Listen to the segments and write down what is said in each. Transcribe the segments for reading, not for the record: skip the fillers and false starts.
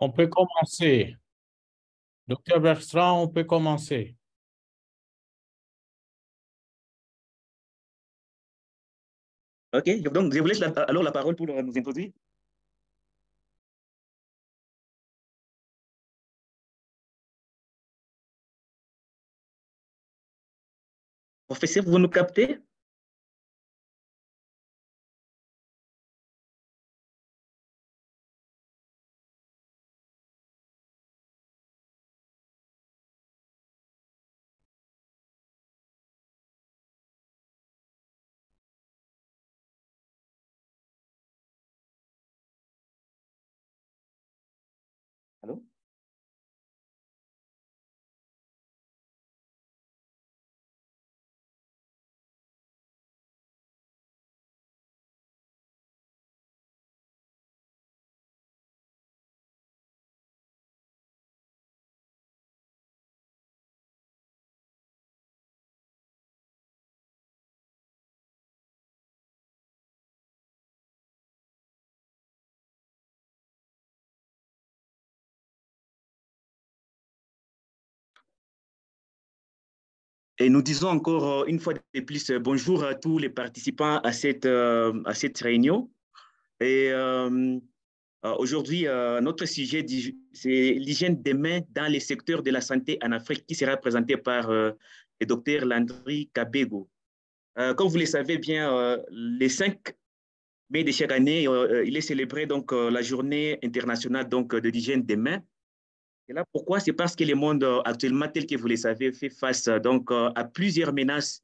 On peut commencer. Docteur Bertrand, on peut commencer. Ok, donc je vous laisse alors la parole pour nous introduire. Professeur, vous nous captez? Allô? Et nous disons encore une fois de plus bonjour à tous les participants à cette réunion. Et aujourd'hui, notre sujet, c'est l'hygiène des mains dans les secteurs de la santé en Afrique qui sera présenté par le docteur Landry Kabego. Comme vous le savez bien, les 5 mai de chaque année, il est célébré donc la journée internationale donc, de l'hygiène des mains. Et là, pourquoi? C'est parce que le monde actuellement, tel que vous le savez, fait face donc, à plusieurs menaces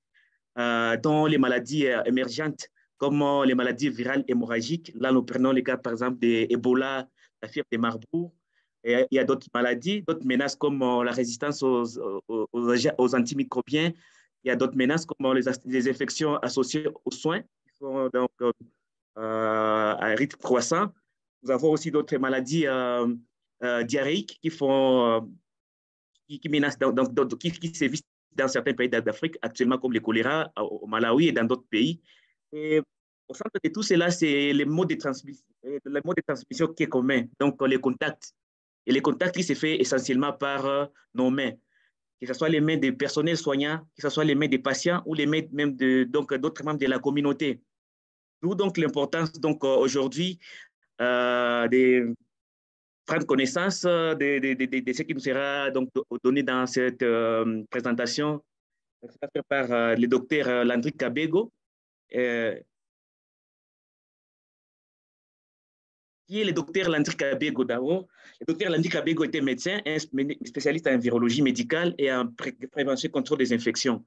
dont les maladies émergentes, comme les maladies virales hémorragiques. Là, nous prenons le cas, par exemple, d'Ebola, la fièvre de Marburg. Et il y a d'autres maladies, d'autres menaces comme la résistance aux antimicrobiens. Il y a d'autres menaces comme les infections associées aux soins, qui sont donc à un rythme croissant. Nous avons aussi d'autres maladies diarrhéiques qui menacent, qui sévissent dans certains pays d'Afrique, actuellement comme le choléra au Malawi et dans d'autres pays. Et au centre de tout cela, c'est le mode de transmission qui est commun, donc les contacts. Et les contacts qui se fait essentiellement par nos mains, que ce soit les mains des personnels soignants, que ce soit les mains des patients ou les mains même d'autres membres de la communauté. D'où donc l'importance donc aujourd'hui de prendre connaissance de ce qui nous sera donc donné dans cette présentation par le docteur Landry Kabego, euh, qui est le docteur Landry Kabego d'abord. Le docteur Landry Kabego était médecin, un spécialiste en virologie médicale et en prévention et contrôle des infections.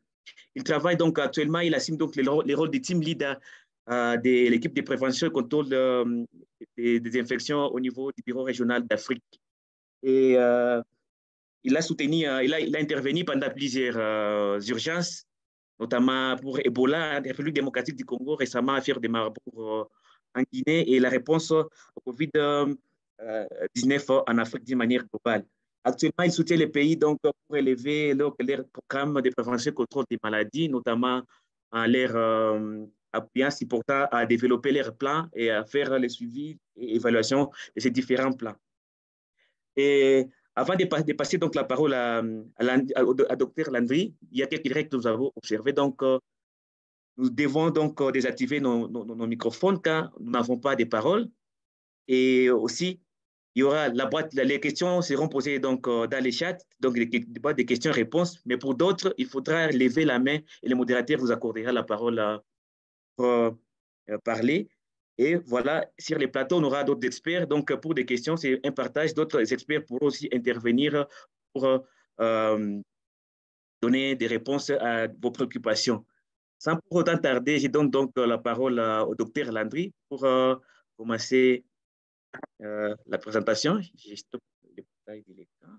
Il travaille donc actuellement, il assume donc les rôles de team leader de l'équipe de prévention et contrôle des infections au niveau du bureau régional d'Afrique. Et il a soutenu, il a intervenu pendant plusieurs urgences, notamment pour Ebola, en République démocratique du Congo, récemment, affaire de Marbourg en Guinée, et la réponse au Covid-19 en Afrique d'une manière globale. Actuellement, il soutient les pays donc, pour élever leur programme de prévention et contrôle des maladies, notamment en leur appuyant, supportant à développer leurs plans et à faire le suivi et évaluation de ces différents plans. Et avant de passer donc la parole à Dr Landry, il y a quelques règles que nous avons observées. Donc, nous devons donc désactiver nos microphones quand nous n'avons pas de parole. Et aussi, il y aura la boîte, les questions seront posées donc dans les chats, donc des boîtes de questions-réponses. Mais pour d'autres, il faudra lever la main et le modérateur vous accordera la parole pour parler. Et voilà, sur les plateaux, on aura d'autres experts. Donc, pour des questions, c'est un partage. D'autres experts pourront aussi intervenir pour donner des réponses à vos préoccupations. Sans pour autant tarder, je donne donc la parole au docteur Landry pour commencer la présentation. Je stoppe le portail de l'écran.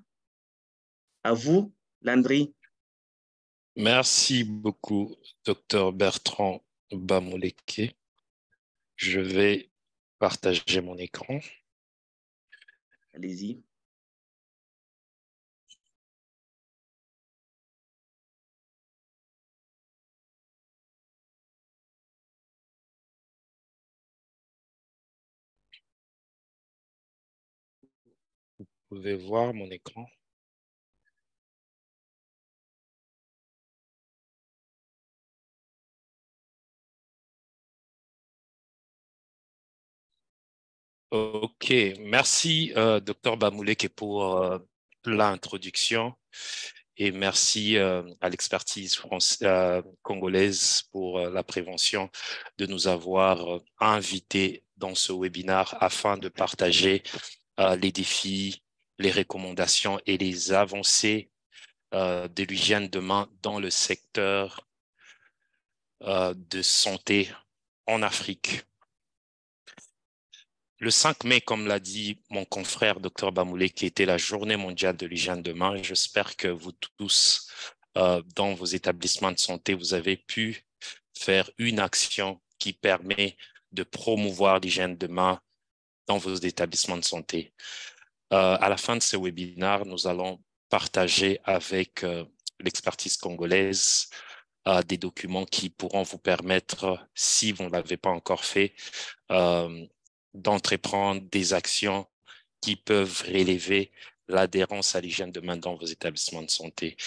À vous, Landry. Merci beaucoup, docteur Bertrand Bamoleke. Je vais partager mon écran. Allez-y. pouvez voir mon écran. OK, merci Dr Bamouleke pour l'introduction et merci à l'expertise congolaise pour la prévention de nous avoir invités dans ce webinaire afin de partager les défis, les recommandations et les avancées de l'hygiène de main dans le secteur de santé en Afrique. Le 5 mai, comme l'a dit mon confrère Dr Bamouleke, qui était la journée mondiale de l'hygiène de main, j'espère que vous tous, dans vos établissements de santé, vous avez pu faire une action qui permet de promouvoir l'hygiène de main dans vos établissements de santé. À la fin de ce webinaire, nous allons partager avec l'expertise congolaise des documents qui pourront vous permettre, si vous ne l'avez pas encore fait, d'entreprendre des actions qui peuvent relever l'adhérence à l'hygiène de main dans vos établissements de santé.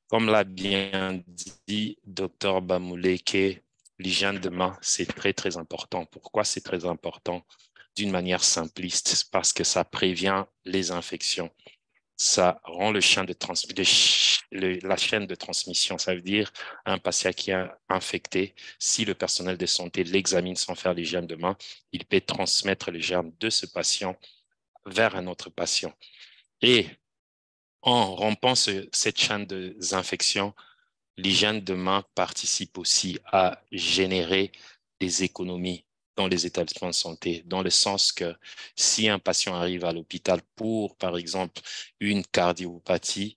Comme l'a bien dit Dr Bamouleke, l'hygiène de main, c'est très, très important. Pourquoi c'est très important? D'une manière simpliste, parce que ça prévient les infections. Ça rend la chaîne de transmission. Ça veut dire un patient qui est infecté, si le personnel de santé l'examine sans faire l'hygiène de main, il peut transmettre les germes de ce patient vers un autre patient. Et en rompant cette chaîne d'infection, l'hygiène de main participe aussi à générer des économies dans les établissements de santé, dans le sens que si un patient arrive à l'hôpital pour, par exemple, une cardiopathie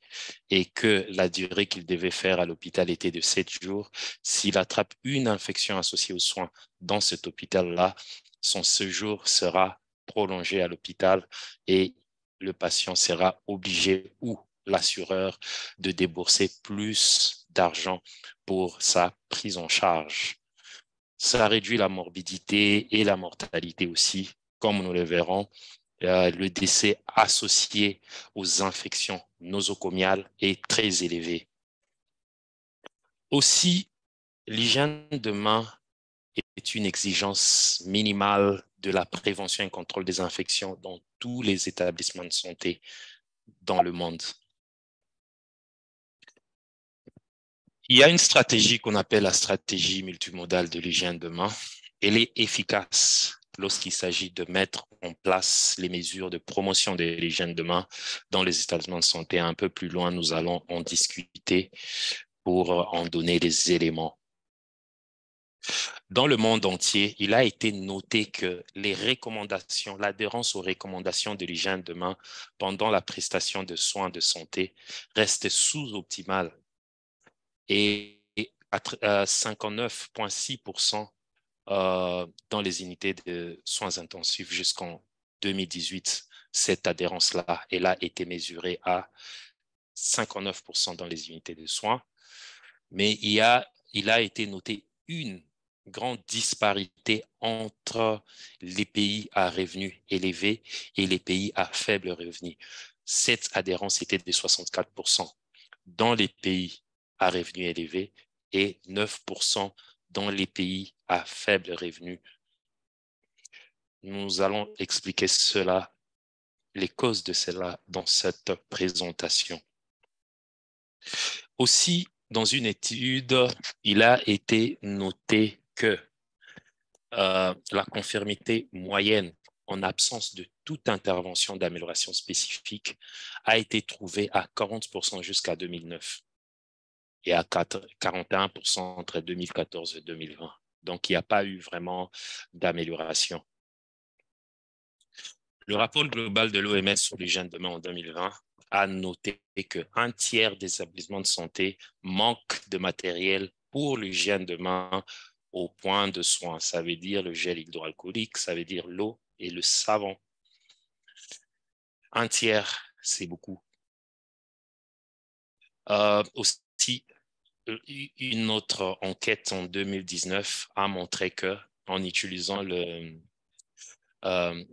et que la durée qu'il devait faire à l'hôpital était de 7 jours, s'il attrape une infection associée aux soins dans cet hôpital-là, son séjour sera prolongé à l'hôpital et le patient sera obligé ou l'assureur de débourser plus d'argent pour sa prise en charge. Ça réduit la morbidité et la mortalité aussi, comme nous le verrons. Le décès associé aux infections nosocomiales est très élevé. Aussi, l'hygiène de main est une exigence minimale de la prévention et contrôle des infections dans tous les établissements de santé dans le monde. Il y a une stratégie qu'on appelle la stratégie multimodale de l'hygiène de main. Elle est efficace lorsqu'il s'agit de mettre en place les mesures de promotion de l'hygiène de main dans les établissements de santé. Un peu plus loin, nous allons en discuter pour en donner des éléments. Dans le monde entier, il a été noté que les recommandations, l'adhérence aux recommandations de l'hygiène de main pendant la prestation de soins de santé reste sous-optimale. Et à 59,6% dans les unités de soins intensifs jusqu'en 2018. Cette adhérence-là, elle a été mesurée à 59% dans les unités de soins. Mais il a été noté une grande disparité entre les pays à revenus élevés et les pays à faible revenu. Cette adhérence était de 64% dans les pays à revenus élevés et 9% dans les pays à faible revenu. Nous allons expliquer cela, les causes de cela dans cette présentation. Aussi, dans une étude, il a été noté que la conformité moyenne en absence de toute intervention d'amélioration spécifique a été trouvée à 40% jusqu'à 2009 et à 41% entre 2014 et 2020. Donc, il n'y a pas eu vraiment d'amélioration. Le rapport global de l'OMS sur l'hygiène de main en 2020 a noté qu'un tiers des établissements de santé manquent de matériel pour l'hygiène de main au point de soin. Ça veut dire le gel hydroalcoolique, ça veut dire l'eau et le savon. Un tiers, c'est beaucoup. Aussi, une autre enquête en 2019 a montré que en utilisant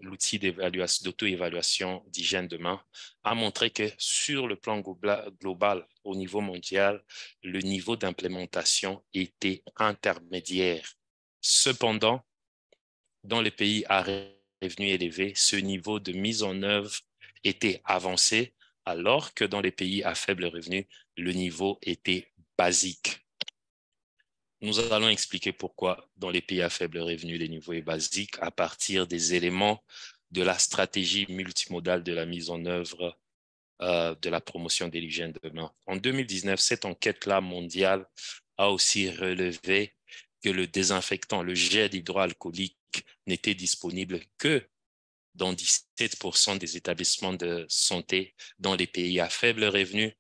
l'outil d'auto-évaluation d'hygiène de main, a montré que sur le plan global, au niveau mondial, le niveau d'implémentation était intermédiaire. Cependant, dans les pays à revenus élevés, ce niveau de mise en œuvre était avancé, alors que dans les pays à faible revenu, le niveau était basique. Nous allons expliquer pourquoi dans les pays à faible revenu, le niveau est basique à partir des éléments de la stratégie multimodale de la mise en œuvre de la promotion de l'hygiène de main. En 2019, cette enquête-là mondiale a aussi relevé que le désinfectant, le gel hydroalcoolique, n'était disponible que dans 17% des établissements de santé dans les pays à faible revenu,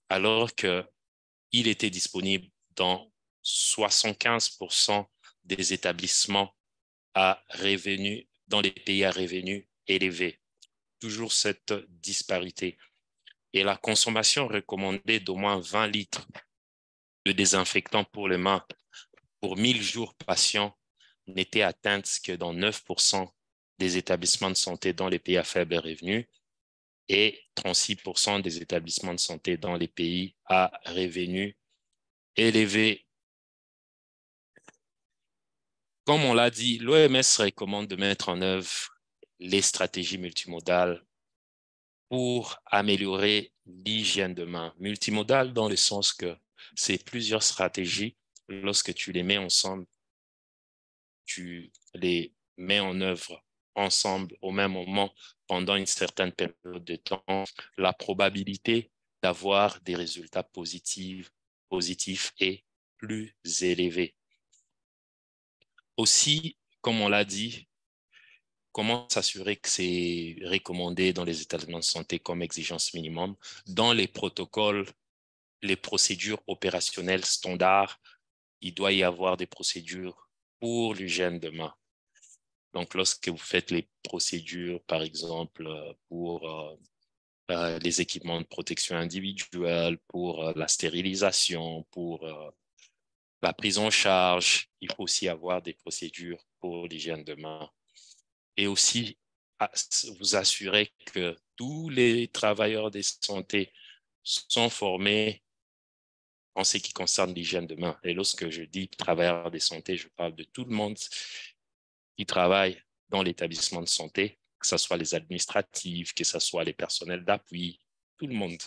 alors qu'il était disponible dans 75% des établissements à revenus, dans les pays à revenus élevés. Toujours cette disparité. Et la consommation recommandée d'au moins 20 litres de désinfectant pour les mains pour 1000 jours patients n'était atteinte que dans 9% des établissements de santé dans les pays à faible revenu et 36% des établissements de santé dans les pays à revenus élevés. Comme on l'a dit, l'OMS recommande de mettre en œuvre les stratégies multimodales pour améliorer l'hygiène de main. Multimodale dans le sens que c'est plusieurs stratégies. Lorsque tu les mets ensemble, tu les mets en œuvre ensemble au même moment pendant une certaine période de temps, la probabilité d'avoir des résultats positifs est plus élevée. Aussi, comme on l'a dit, comment s'assurer que c'est recommandé dans les établissements de santé comme exigence minimum? Dans les protocoles, les procédures opérationnelles standards, il doit y avoir des procédures pour l'hygiène de main. Donc, lorsque vous faites les procédures, par exemple, pour les équipements de protection individuelle, pour la stérilisation, pour la prise en charge, il faut aussi avoir des procédures pour l'hygiène de main. Et aussi, vous assurer que tous les travailleurs de santé sont formés en ce qui concerne l'hygiène de main. Et lorsque je dis travailleurs de santé, je parle de tout le monde qui travaille dans l'établissement de santé, que ce soit les administratifs, que ce soit les personnels d'appui, tout le monde,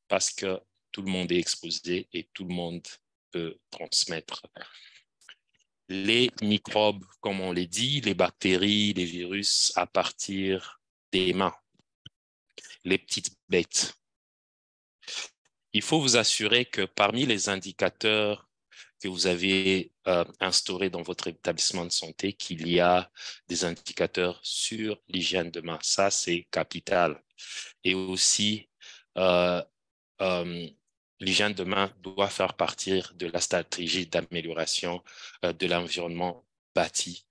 parce que tout le monde est exposé et tout le monde peut transmettre. Les microbes, comme on l'a dit, les bactéries, les virus à partir des mains, les petites bêtes. Il faut vous assurer que parmi les indicateurs que vous avez instaurés dans votre établissement de santé, qu'il y a des indicateurs sur l'hygiène de main. Ça, c'est capital. Et aussi, l'hygiène de main doit faire partie de la stratégie d'amélioration de l'environnement bâti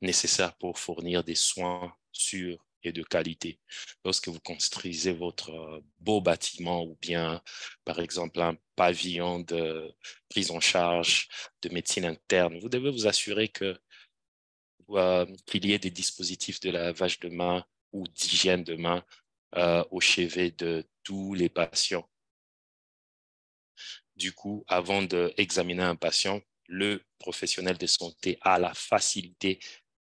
nécessaire pour fournir des soins sûrs et de qualité. Lorsque vous construisez votre beau bâtiment ou bien, par exemple, un pavillon de prise en charge de médecine interne, vous devez vous assurer qu'il y ait des dispositifs de lavage de main ou d'hygiène de main au chevet de tous les patients. Du coup, avant d'examiner un patient, le professionnel de santé a la facilité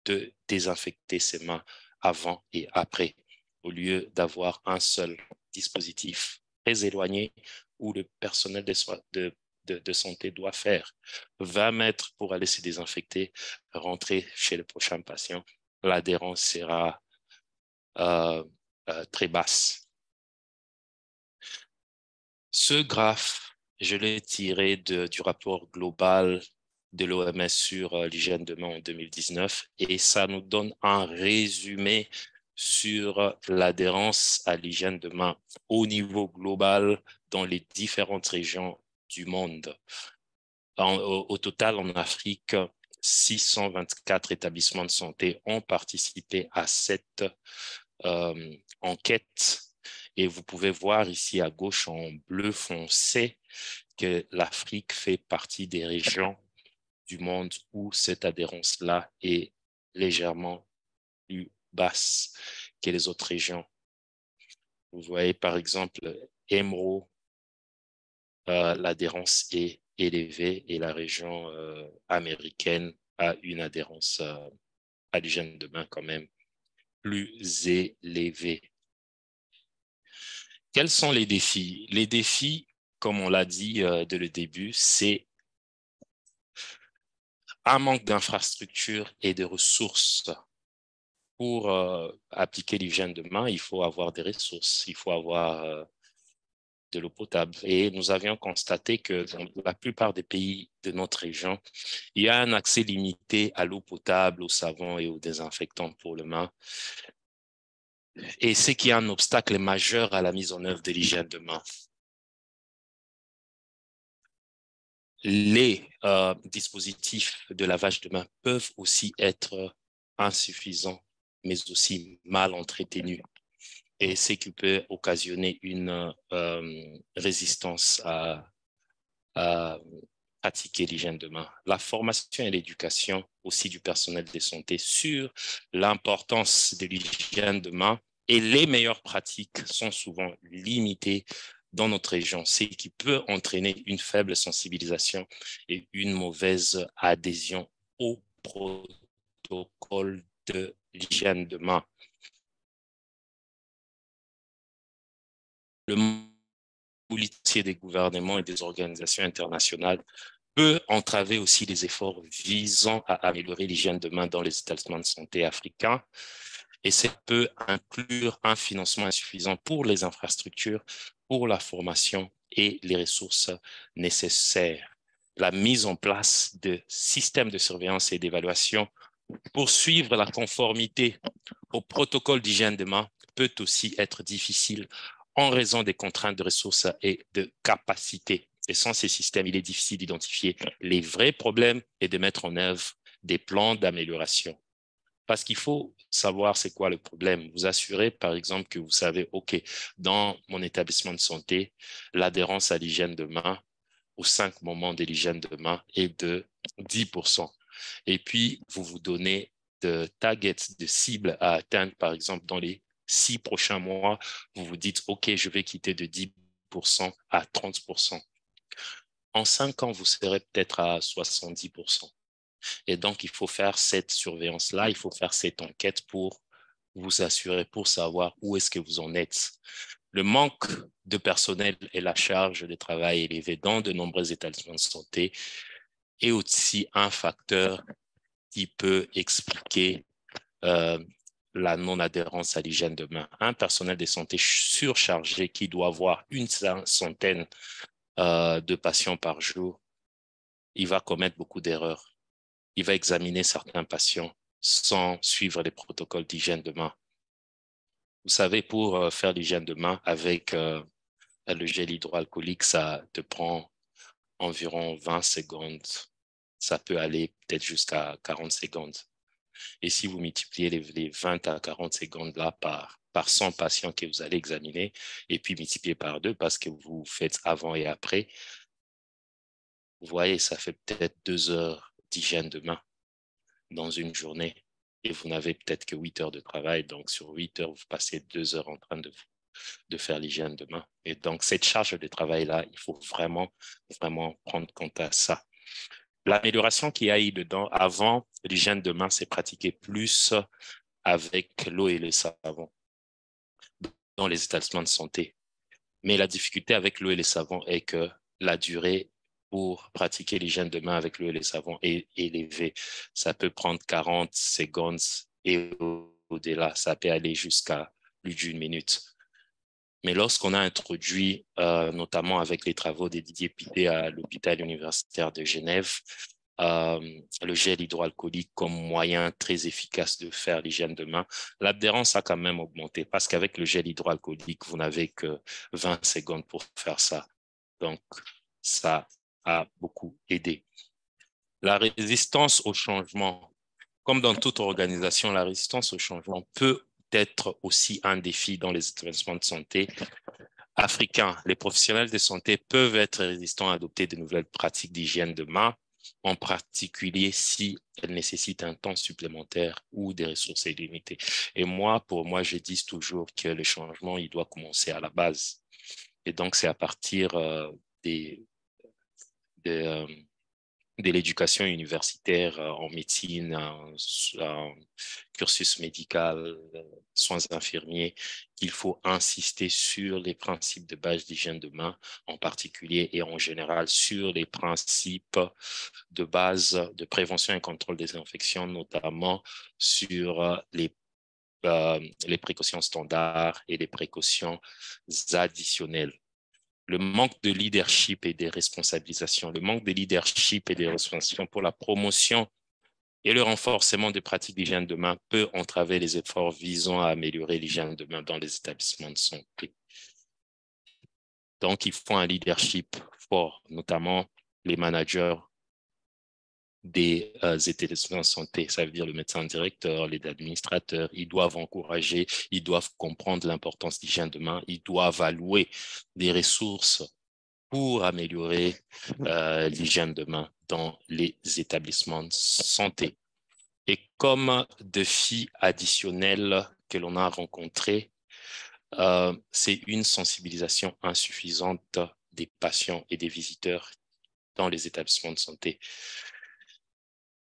de désinfecter ses mains avant et après, au lieu d'avoir un seul dispositif très éloigné où le personnel de santé doit faire 20 mètres pour aller se désinfecter, rentrer chez le prochain patient. L'adhérence sera très basse. Ce graphe, je l'ai tiré du rapport global de l'OMS sur l'hygiène de main en 2019 et ça nous donne un résumé sur l'adhérence à l'hygiène de main au niveau global dans les différentes régions du monde. Au total, en Afrique, 624 établissements de santé ont participé à cette enquête. Et vous pouvez voir ici à gauche en bleu foncé que l'Afrique fait partie des régions du monde où cette adhérence-là est légèrement plus basse que les autres régions. Vous voyez, par exemple, Emro, l'adhérence est élevée et la région américaine a une adhérence à l'hygiène de main quand même plus élevée. Quels sont les défis? Les défis, comme on l'a dit dès le début, c'est un manque d'infrastructures et de ressources. Pour appliquer l'hygiène de main, il faut avoir des ressources, il faut avoir de l'eau potable. Et nous avions constaté que dans la plupart des pays de notre région, il y a un accès limité à l'eau potable, au savon et aux désinfectants pour les mains. Et c'est qu'il y a un obstacle majeur à la mise en œuvre de l'hygiène de main. Les dispositifs de lavage de main peuvent aussi être insuffisants, mais aussi mal entretenus. Et ce qui peut occasionner une résistance à pratiquer l'hygiène de main. La formation et l'éducation aussi du personnel de santé sur l'importance de l'hygiène de main et les meilleures pratiques sont souvent limitées dans notre région, ce qui peut entraîner une faible sensibilisation et une mauvaise adhésion au protocole de l'hygiène de main. Le policier des gouvernements et des organisations internationales peut entraver aussi les efforts visant à améliorer l'hygiène de main dans les établissements de santé africains. Et ça peut inclure un financement insuffisant pour les infrastructures, pour la formation et les ressources nécessaires. La mise en place de systèmes de surveillance et d'évaluation pour suivre la conformité au protocole d'hygiène de main peut aussi être difficile en raison des contraintes de ressources et de capacité. Et sans ces systèmes, il est difficile d'identifier les vrais problèmes et de mettre en œuvre des plans d'amélioration. Parce qu'il faut savoir c'est quoi le problème. Vous assurez, par exemple, que vous savez, OK, dans mon établissement de santé, l'adhérence à l'hygiène de main aux 5 moments de l'hygiène de main est de 10%. Et puis, vous vous donnez de targets, de cibles à atteindre, par exemple, dans les 6 prochains mois, vous vous dites, OK, je vais quitter de 10% à 30%. En 5 ans, vous serez peut-être à 70%. Et donc, il faut faire cette surveillance-là, il faut faire cette enquête pour vous assurer, pour savoir où est-ce que vous en êtes. Le manque de personnel et la charge de travail élevée dans de nombreux établissements de santé est aussi un facteur qui peut expliquer la non-adhérence à l'hygiène de main. Un personnel de santé surchargé qui doit avoir une centaine de patients par jour, il va commettre beaucoup d'erreurs. Il va examiner certains patients sans suivre les protocoles d'hygiène de main. Vous savez, pour faire l'hygiène de main avec le gel hydroalcoolique, ça te prend environ 20 secondes. Ça peut aller peut-être jusqu'à 40 secondes. Et si vous multipliez les 20 à 40 secondes là par 100 patients que vous allez examiner, et puis multiplier par 2 parce que vous faites avant et après, vous voyez, ça fait peut-être 2 heures d'hygiène de main dans une journée. Et vous n'avez peut-être que 8 heures de travail. Donc, sur 8 heures, vous passez 2 heures en train de faire l'hygiène de main. Et donc, cette charge de travail-là, il faut vraiment prendre compte à ça. L'amélioration qu'il y a eu dedans, avant, l'hygiène de main s'est pratiquée plus avec l'eau et le savon dans les établissements de santé. Mais la difficulté avec l'eau et le savon est que la durée pour pratiquer l'hygiène de main avec l'eau et le savon est élevée. Ça peut prendre 40 secondes et au-delà, ça peut aller jusqu'à plus d'1 minute. Mais lorsqu'on a introduit, notamment avec les travaux de Didier Pittet à l'hôpital universitaire de Genève, le gel hydroalcoolique comme moyen très efficace de faire l'hygiène de main, l'adhérence a quand même augmenté parce qu'avec le gel hydroalcoolique, vous n'avez que 20 secondes pour faire ça. Donc, ça a beaucoup aidé. La résistance au changement, comme dans toute organisation, la résistance au changement peut être aussi un défi dans les établissements de santé africains. Les professionnels de santé peuvent être résistants à adopter de nouvelles pratiques d'hygiène de main en particulier si elles nécessitent un temps supplémentaire ou des ressources illimitées. Et pour moi, je dis toujours que le changement, il doit commencer à la base. Et donc, c'est à partir des de l'éducation universitaire en médecine, en cursus médical, soins infirmiers, qu'il faut insister sur les principes de base d'hygiène de main en particulier et en général sur les principes de base de prévention et contrôle des infections, notamment sur les précautions standards et les précautions additionnelles. Le manque de leadership et des responsabilisations, le manque de leadership et des responsabilisations pour la promotion et le renforcement des pratiques d'hygiène de main peut entraver les efforts visant à améliorer l'hygiène de main dans les établissements de santé. Donc, il faut un leadership fort, notamment les managers des établissements de santé, ça veut dire le médecin directeur, les administrateurs, ils doivent encourager, ils doivent comprendre l'importance de l'hygiène de main, ils doivent allouer des ressources pour améliorer l'hygiène de main dans les établissements de santé. Et comme défi additionnel que l'on a rencontré, c'est une sensibilisation insuffisante des patients et des visiteurs dans les établissements de santé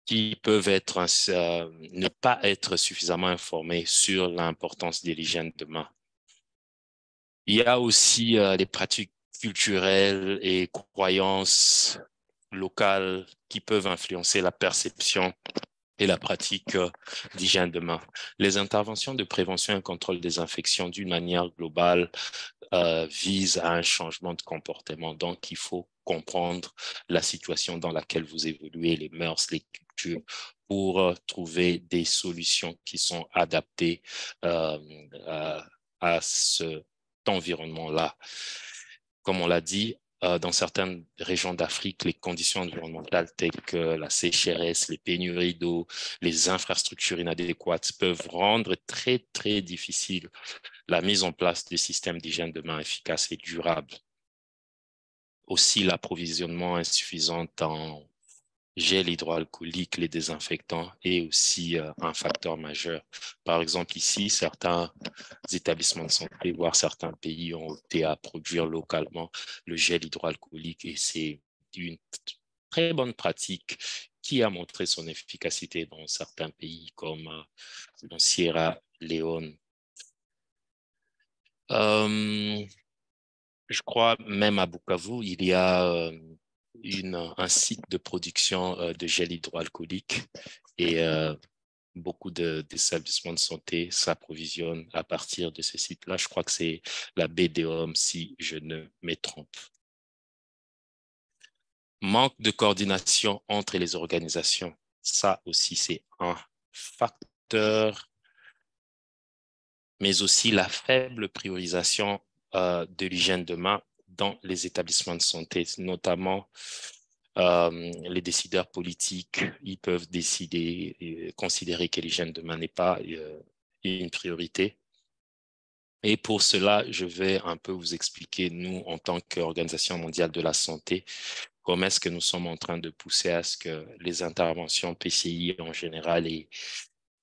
qui peuvent ne pas être suffisamment informés sur l'importance de l'hygiène de main. Il y a aussi les pratiques culturelles et croyances locales qui peuvent influencer la perception et la pratique d'hygiène de main. Les interventions de prévention et contrôle des infections d'une manière globale visent à un changement de comportement. Donc, il faut comprendre la situation dans laquelle vous évoluez, les mœurs, les cultures, pour trouver des solutions qui sont adaptées à cet environnement-là. Comme on l'a dit, dans certaines régions d'Afrique, les conditions environnementales telles que la sécheresse, les pénuries d'eau, les infrastructures inadéquates peuvent rendre très, très difficile la mise en place de systèmes d'hygiène de main efficaces et durables. Aussi, l'approvisionnement insuffisant en gel hydroalcoolique, les désinfectants est aussi un facteur majeur. Par exemple, ici, certains établissements de santé, voire certains pays ont opté à produire localement le gel hydroalcoolique et c'est une très bonne pratique qui a montré son efficacité dans certains pays comme dans Sierra Leone. Je crois même à Bukavu, il y a un site de production de gel hydroalcoolique et beaucoup d'établissements de santé s'approvisionnent à partir de ce site-là. Je crois que c'est la baie des Hommes, si je ne me trompe. Manque de coordination entre les organisations, ça aussi c'est un facteur, mais aussi la faible priorisation de l'hygiène de main dans les établissements de santé, notamment les décideurs politiques, ils peuvent décider, considérer que l'hygiène de main n'est pas une priorité. Et pour cela, je vais un peu vous expliquer, nous, en tant qu'Organisation mondiale de la santé, comment est-ce que nous sommes en train de pousser à ce que les interventions PCI en général et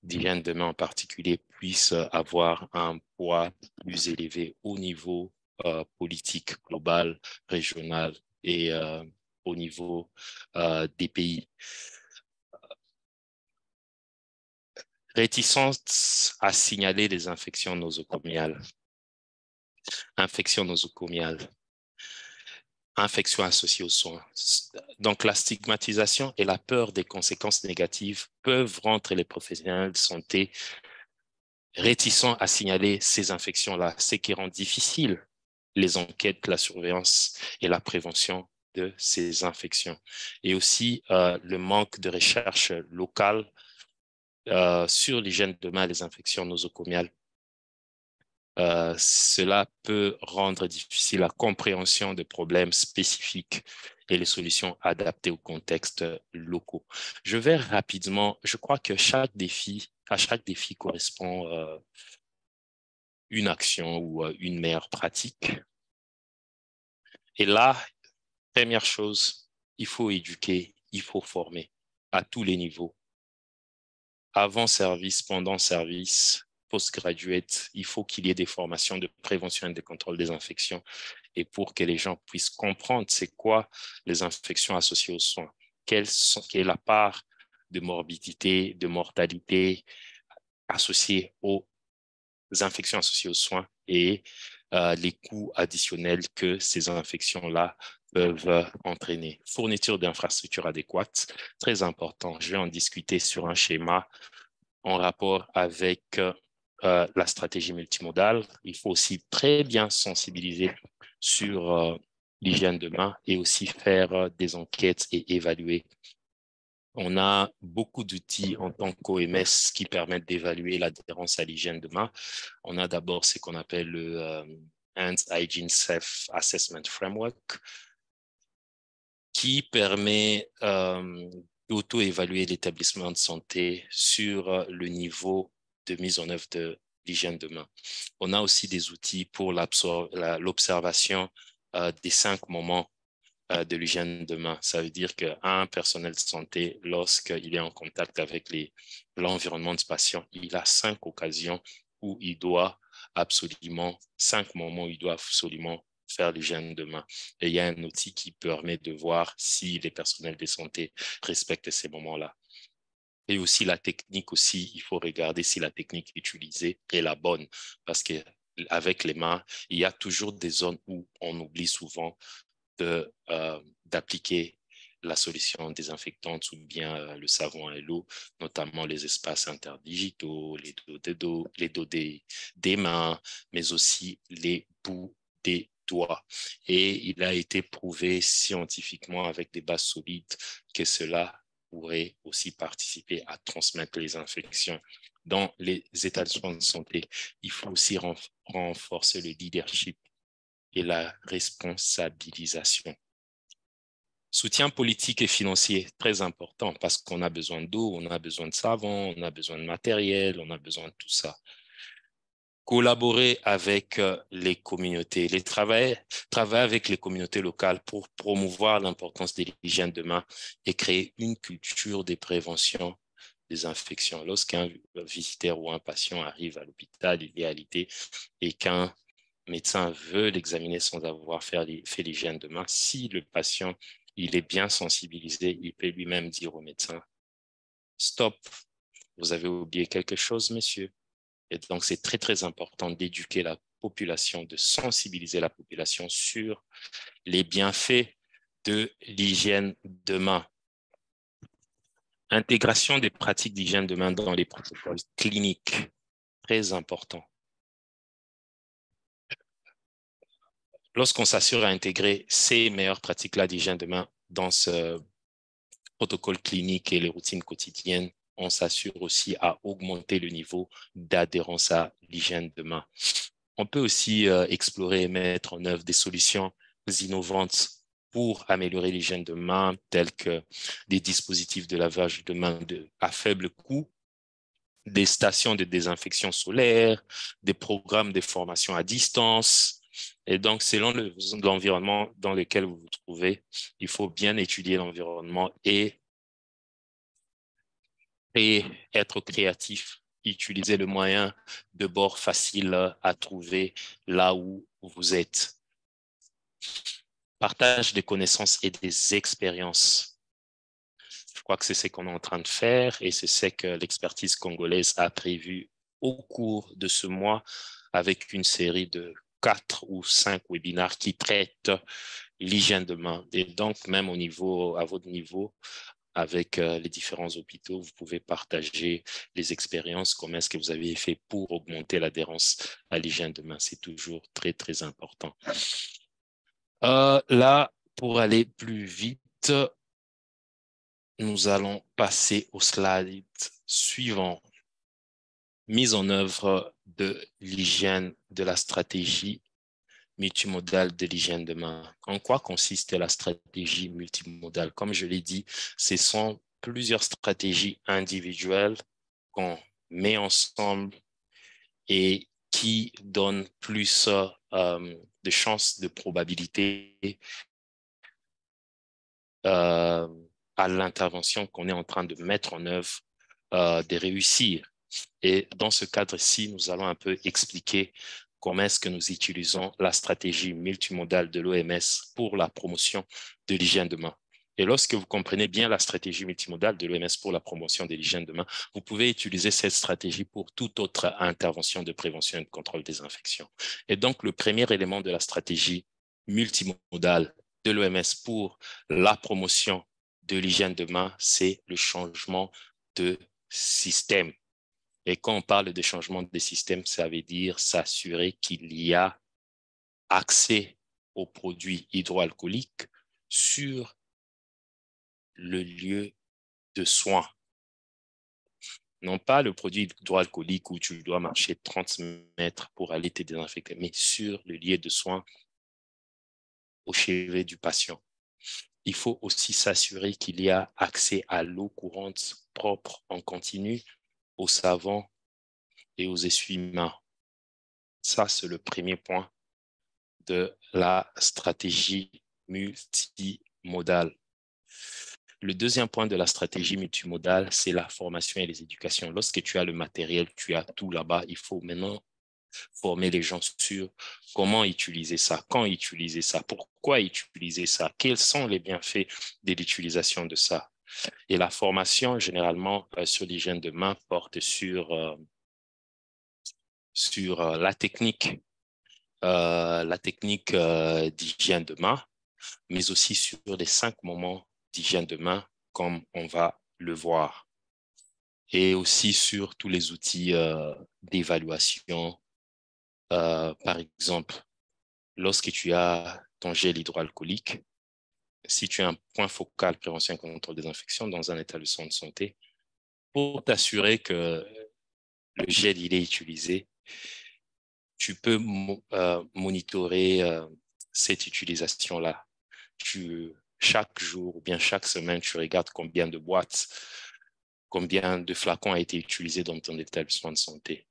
d'hygiène de main en particulier puissent avoir un poids plus élevé au niveau politique global, régional et au niveau des pays. Réticence à signaler les infections nosocomiales. Infections nosocomiales. Infections associées aux soins. Donc, la stigmatisation et la peur des conséquences négatives peuvent rendre les professionnels de santé réticents à signaler ces infections-là, ce qui rend difficile les enquêtes, la surveillance et la prévention de ces infections. Et aussi le manque de recherche locale sur l'hygiène de main et les infections nosocomiales. Cela peut rendre difficile la compréhension des problèmes spécifiques et les solutions adaptées aux contextes locaux. Je vais rapidement, je crois que à chaque défi correspond une action ou une meilleure pratique. Et là, première chose, il faut éduquer il faut former à tous les niveaux. Avant service, pendant service, postgraduate, il faut qu'il y ait des formations de prévention et de contrôle des infections. Et pour que les gens puissent comprendre c'est quoi les infections associées aux soins, quelle est la part de morbidité, de mortalité associée aux infections associées aux soins et les coûts additionnels que ces infections-là peuvent entraîner. Fourniture d'infrastructures adéquates, très important. Je vais en discuter sur un schéma en rapport avec la stratégie multimodale. Il faut aussi très bien sensibiliser sur l'hygiène de main et aussi faire des enquêtes et évaluer. On a beaucoup d'outils en tant qu'OMS qui permettent d'évaluer l'adhérence à l'hygiène de main. On a d'abord ce qu'on appelle le Hand Hygiene Self-Assessment Framework qui permet d'auto-évaluer l'établissement de santé sur le niveau de mise en œuvre de l'hygiène de main. On a aussi des outils pour l'observation des 5 moments de l'hygiène de main. Ça veut dire qu'un personnel de santé, lorsqu'il est en contact avec l'environnement du patient, il a 5 occasions où il doit absolument, 5 moments où il doit absolument faire l'hygiène de main. Et il y a un outil qui permet de voir si les personnels de santé respectent ces moments-là. Et aussi la technique aussi, il faut regarder si la technique utilisée est la bonne parce qu'avec les mains, il y a toujours des zones où on oublie souvent d'appliquer la solution désinfectante ou bien le savon et l'eau, notamment les espaces interdigitaux, les dos des mains, mais aussi les bouts des doigts. Et il a été prouvé scientifiquement avec des bases solides que cela pourrait aussi participer à transmettre les infections dans les établissements de santé. Il faut aussi renforcer le leadership et la responsabilisation. Soutien politique et financier, très important parce qu'on a besoin d'eau, on a besoin de savon, on a besoin de matériel, on a besoin de tout ça. Collaborer avec les communautés, travailler avec les communautés locales pour promouvoir l'importance de l'hygiène de main et créer une culture de prévention des infections. Lorsqu'un visiteur ou un patient arrive à l'hôpital, l'idéalité est qu'un médecin veut l'examiner sans avoir fait l'hygiène de main. Si le patient il est bien sensibilisé, il peut lui-même dire au médecin « Stop, vous avez oublié quelque chose, monsieur ?» Et donc, c'est très, très important d'éduquer la population, de sensibiliser la population sur les bienfaits de l'hygiène de main. Intégration des pratiques d'hygiène de main dans les protocoles cliniques, très important. Lorsqu'on s'assure à intégrer ces meilleures pratiques-là d'hygiène de main dans ce protocole clinique et les routines quotidiennes, on s'assure aussi à augmenter le niveau d'adhérence à l'hygiène de main. On peut aussi explorer et mettre en œuvre des solutions innovantes pour améliorer l'hygiène de main, tels que des dispositifs de lavage de main à faible coût, des stations de désinfection solaire, des programmes de formation à distance. Et donc, selon l'environnement dans lequel vous vous trouvez, il faut bien étudier l'environnement et être créatif, utiliser le moyen de bord facile à trouver là où vous êtes. Partage des connaissances et des expériences. Je crois que c'est ce qu'on est en train de faire et c'est ce que l'expertise congolaise a prévu au cours de ce mois avec une série de 4 ou 5 webinaires qui traitent l'hygiène de main. Et donc, même à votre niveau, avec les différents hôpitaux, vous pouvez partager les expériences, comment est-ce que vous avez fait pour augmenter l'adhérence à l'hygiène de main. C'est toujours très, très important. Là, pour aller plus vite, nous allons passer au slide suivant. Mise en œuvre de l'hygiène de la stratégie multimodale de l'hygiène de main. En quoi consiste la stratégie multimodale? Comme je l'ai dit, ce sont plusieurs stratégies individuelles qu'on met ensemble et qui donnent plus de chances de probabilité à l'intervention qu'on est en train de mettre en œuvre de réussir. Et dans ce cadre-ci, nous allons un peu expliquer comment est-ce que nous utilisons la stratégie multimodale de l'OMS pour la promotion de l'hygiène de main. Et lorsque vous comprenez bien la stratégie multimodale de l'OMS pour la promotion de l'hygiène de main, vous pouvez utiliser cette stratégie pour toute autre intervention de prévention et de contrôle des infections. Et donc, le premier élément de la stratégie multimodale de l'OMS pour la promotion de l'hygiène de main, c'est le changement de système. Et quand on parle de changement de système, ça veut dire s'assurer qu'il y a accès aux produits hydroalcooliques sur le lieu de soins. Non pas le produit hydroalcoolique où tu dois marcher 30 mètres pour aller te désinfecter, mais sur le lieu de soins au chevet du patient. Il faut aussi s'assurer qu'il y a accès à l'eau courante propre en continu, au savon et aux essuie-mains. Ça, c'est le premier point de la stratégie multimodale. Le deuxième point de la stratégie multimodale, c'est la formation et les éducations. Lorsque tu as le matériel, tu as tout là-bas, il faut maintenant former les gens sur comment utiliser ça, quand utiliser ça, pourquoi utiliser ça, quels sont les bienfaits de l'utilisation de ça. Et la formation, généralement, sur l'hygiène de main porte sur la technique d'hygiène de main, mais aussi sur les 5 moments d'hygiène de main, comme on va le voir, et aussi sur tous les outils d'évaluation. Par exemple, lorsque tu as ton gel hydroalcoolique, si tu as un point focal prévention et contrôle des infections dans un établissement de santé, pour t'assurer que le gel il est utilisé, tu peux monitorer cette utilisation-là. Chaque jour ou bien chaque semaine, tu regardes combien de boîtes, combien de flacons a été utilisé dans ton établissement de santé.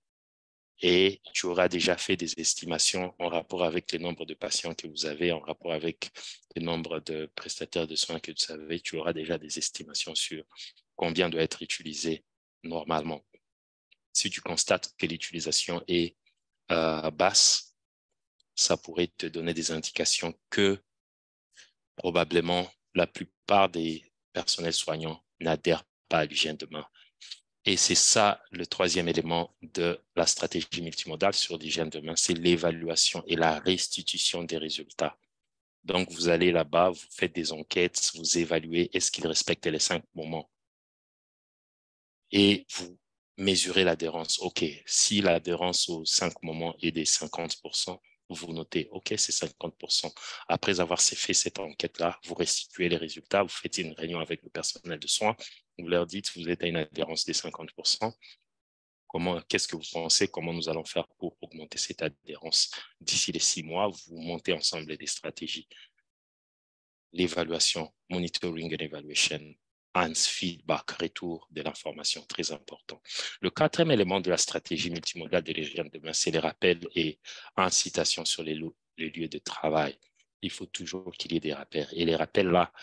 Et tu auras déjà fait des estimations en rapport avec le nombre de patients que vous avez, en rapport avec le nombre de prestataires de soins que vous avez. Tu auras déjà des estimations sur combien doit être utilisé normalement. Si tu constates que l'utilisation est basse, ça pourrait te donner des indications que probablement la plupart des personnels soignants n'adhèrent pas à l'hygiène de main. Et c'est ça le troisième élément de la stratégie multimodale sur l'hygiène de main, c'est l'évaluation et la restitution des résultats. Donc, vous allez là-bas, vous faites des enquêtes, vous évaluez est-ce qu'ils respectent les 5 moments. Et vous mesurez l'adhérence. OK, si l'adhérence aux 5 moments est des 50%, vous notez, OK, c'est 50%. Après avoir fait cette enquête-là, vous restituez les résultats, vous faites une réunion avec le personnel de soins, vous leur dites, vous êtes à une adhérence des 50%. Qu'est-ce que vous pensez? Comment nous allons faire pour augmenter cette adhérence? D'ici les 6 mois, vous montez ensemble des stratégies. L'évaluation, monitoring and evaluation, feedback, retour de l'information, très important. Le quatrième élément de la stratégie multimodale de l'hygiène de main, c'est les rappels et incitations sur les lieux de travail. Il faut toujours qu'il y ait des rappels. Et les rappels là,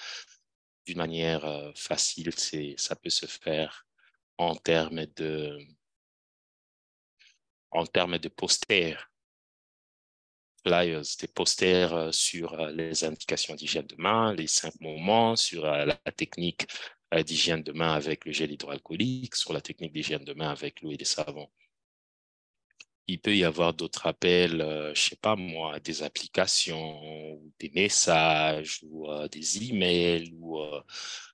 d'une manière facile, ça peut se faire en termes de posters, flyers, des posters sur les indications d'hygiène de main, les 5 moments, sur la technique d'hygiène de main avec le gel hydroalcoolique, sur la technique d'hygiène de main avec l'eau et les savons. Il peut y avoir d'autres appels, je ne sais pas moi, des applications, ou des messages, ou des emails.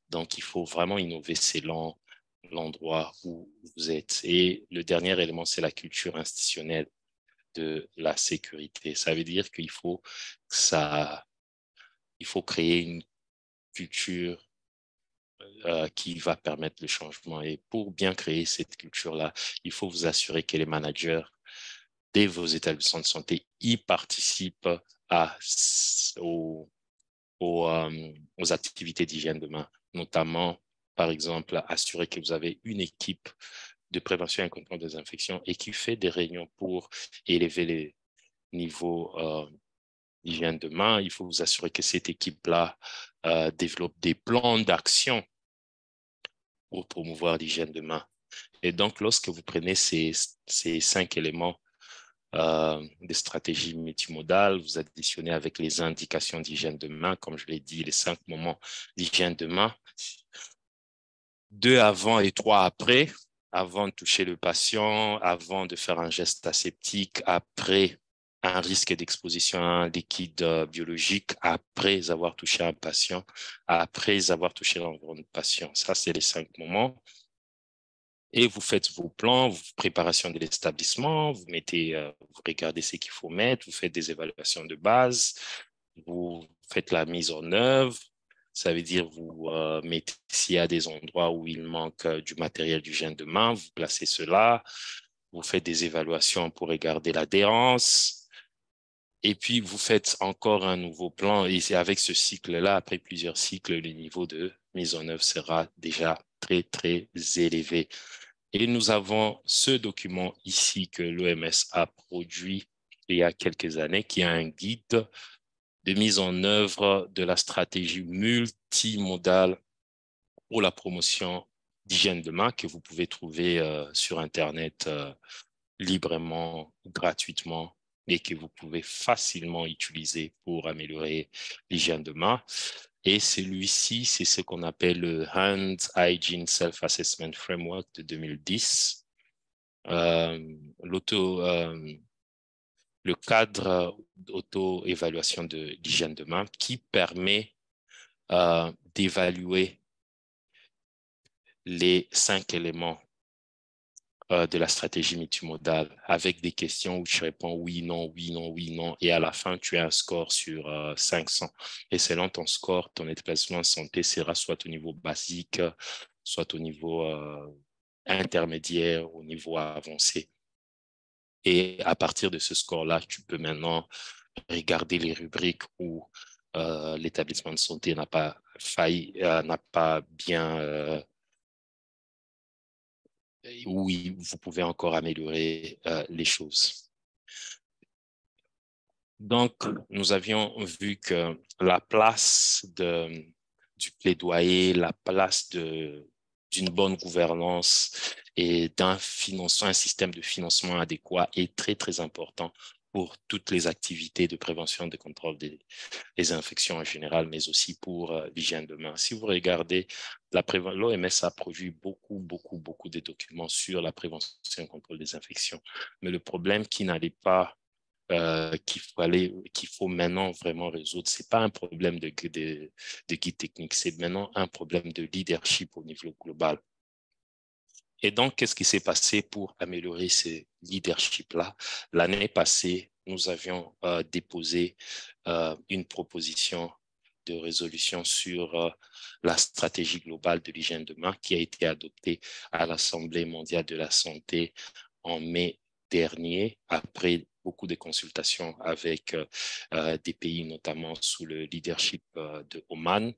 Donc, il faut vraiment innover selon l'endroit où vous êtes. Et le dernier élément, c'est la culture institutionnelle de la sécurité. Ça veut dire qu'il faut créer une culture qui va permettre le changement. Et pour bien créer cette culture-là, il faut vous assurer que les managers de vos établissements de santé y participent aux activités d'hygiène de main, notamment, par exemple, assurer que vous avez une équipe de prévention et contrôle des infections et qui fait des réunions pour élever les niveaux d'hygiène de main. Il faut vous assurer que cette équipe-là développe des plans d'action pour promouvoir l'hygiène de main. Et donc, lorsque vous prenez ces 5 éléments des stratégies multimodales, vous additionnez avec les indications d'hygiène de main, comme je l'ai dit, les 5 moments d'hygiène de main, 2 avant et 3 après, avant de toucher le patient, avant de faire un geste aseptique, après un risque d'exposition à un liquide biologique, après avoir touché un patient, après avoir touché l'environnement du patient. Ça, c'est les 5 moments. Et vous faites vos plans, préparation de l'établissement, vous regardez ce qu'il faut mettre, vous faites des évaluations de base, vous faites la mise en œuvre. Ça veut dire vous mettez s'il y a des endroits où il manque du matériel d'hygiène de main, vous placez cela, vous faites des évaluations pour regarder l'adhérence. Et puis, vous faites encore un nouveau plan. Et c'est avec ce cycle-là, après plusieurs cycles, le niveau de mise en œuvre sera déjà très, très élevé. Et nous avons ce document ici que l'OMS a produit il y a quelques années, qui est un guide de mise en œuvre de la stratégie multimodale pour la promotion d'hygiène de main que vous pouvez trouver sur Internet librement, gratuitement, et que vous pouvez facilement utiliser pour améliorer l'hygiène de main. Et celui-ci, c'est ce qu'on appelle le Hand Hygiene Self-Assessment Framework de 2010. Le cadre d'auto-évaluation de l'hygiène de main qui permet d'évaluer les 5 éléments de la stratégie multimodale avec des questions où tu réponds oui, non, oui, non, oui, non. Et à la fin, tu as un score sur 500. Et selon ton score, ton établissement de santé sera soit au niveau basique, soit au niveau intermédiaire, au niveau avancé. Et à partir de ce score-là, tu peux maintenant regarder les rubriques où l'établissement de santé n'a pas bien où vous pouvez encore améliorer les choses. Donc, nous avions vu que la place du plaidoyer, la place d'une bonne gouvernance et d'un système de financement adéquat est très, très important pour toutes les activités de prévention et de contrôle des infections en général, mais aussi pour l'hygiène de main. Si vous regardez, l'OMS a produit beaucoup de documents sur la prévention et le contrôle des infections. Mais le problème qu'il faut maintenant vraiment résoudre, c'est pas un problème de guide technique, c'est maintenant un problème de leadership au niveau global. Et donc, qu'est-ce qui s'est passé pour améliorer ce leadership-là? L'année passée, nous avions déposé une proposition de résolution sur la stratégie globale de l'hygiène de main qui a été adoptée à l'Assemblée mondiale de la santé en mai dernier, après beaucoup de consultations avec des pays, notamment sous le leadership de Oman.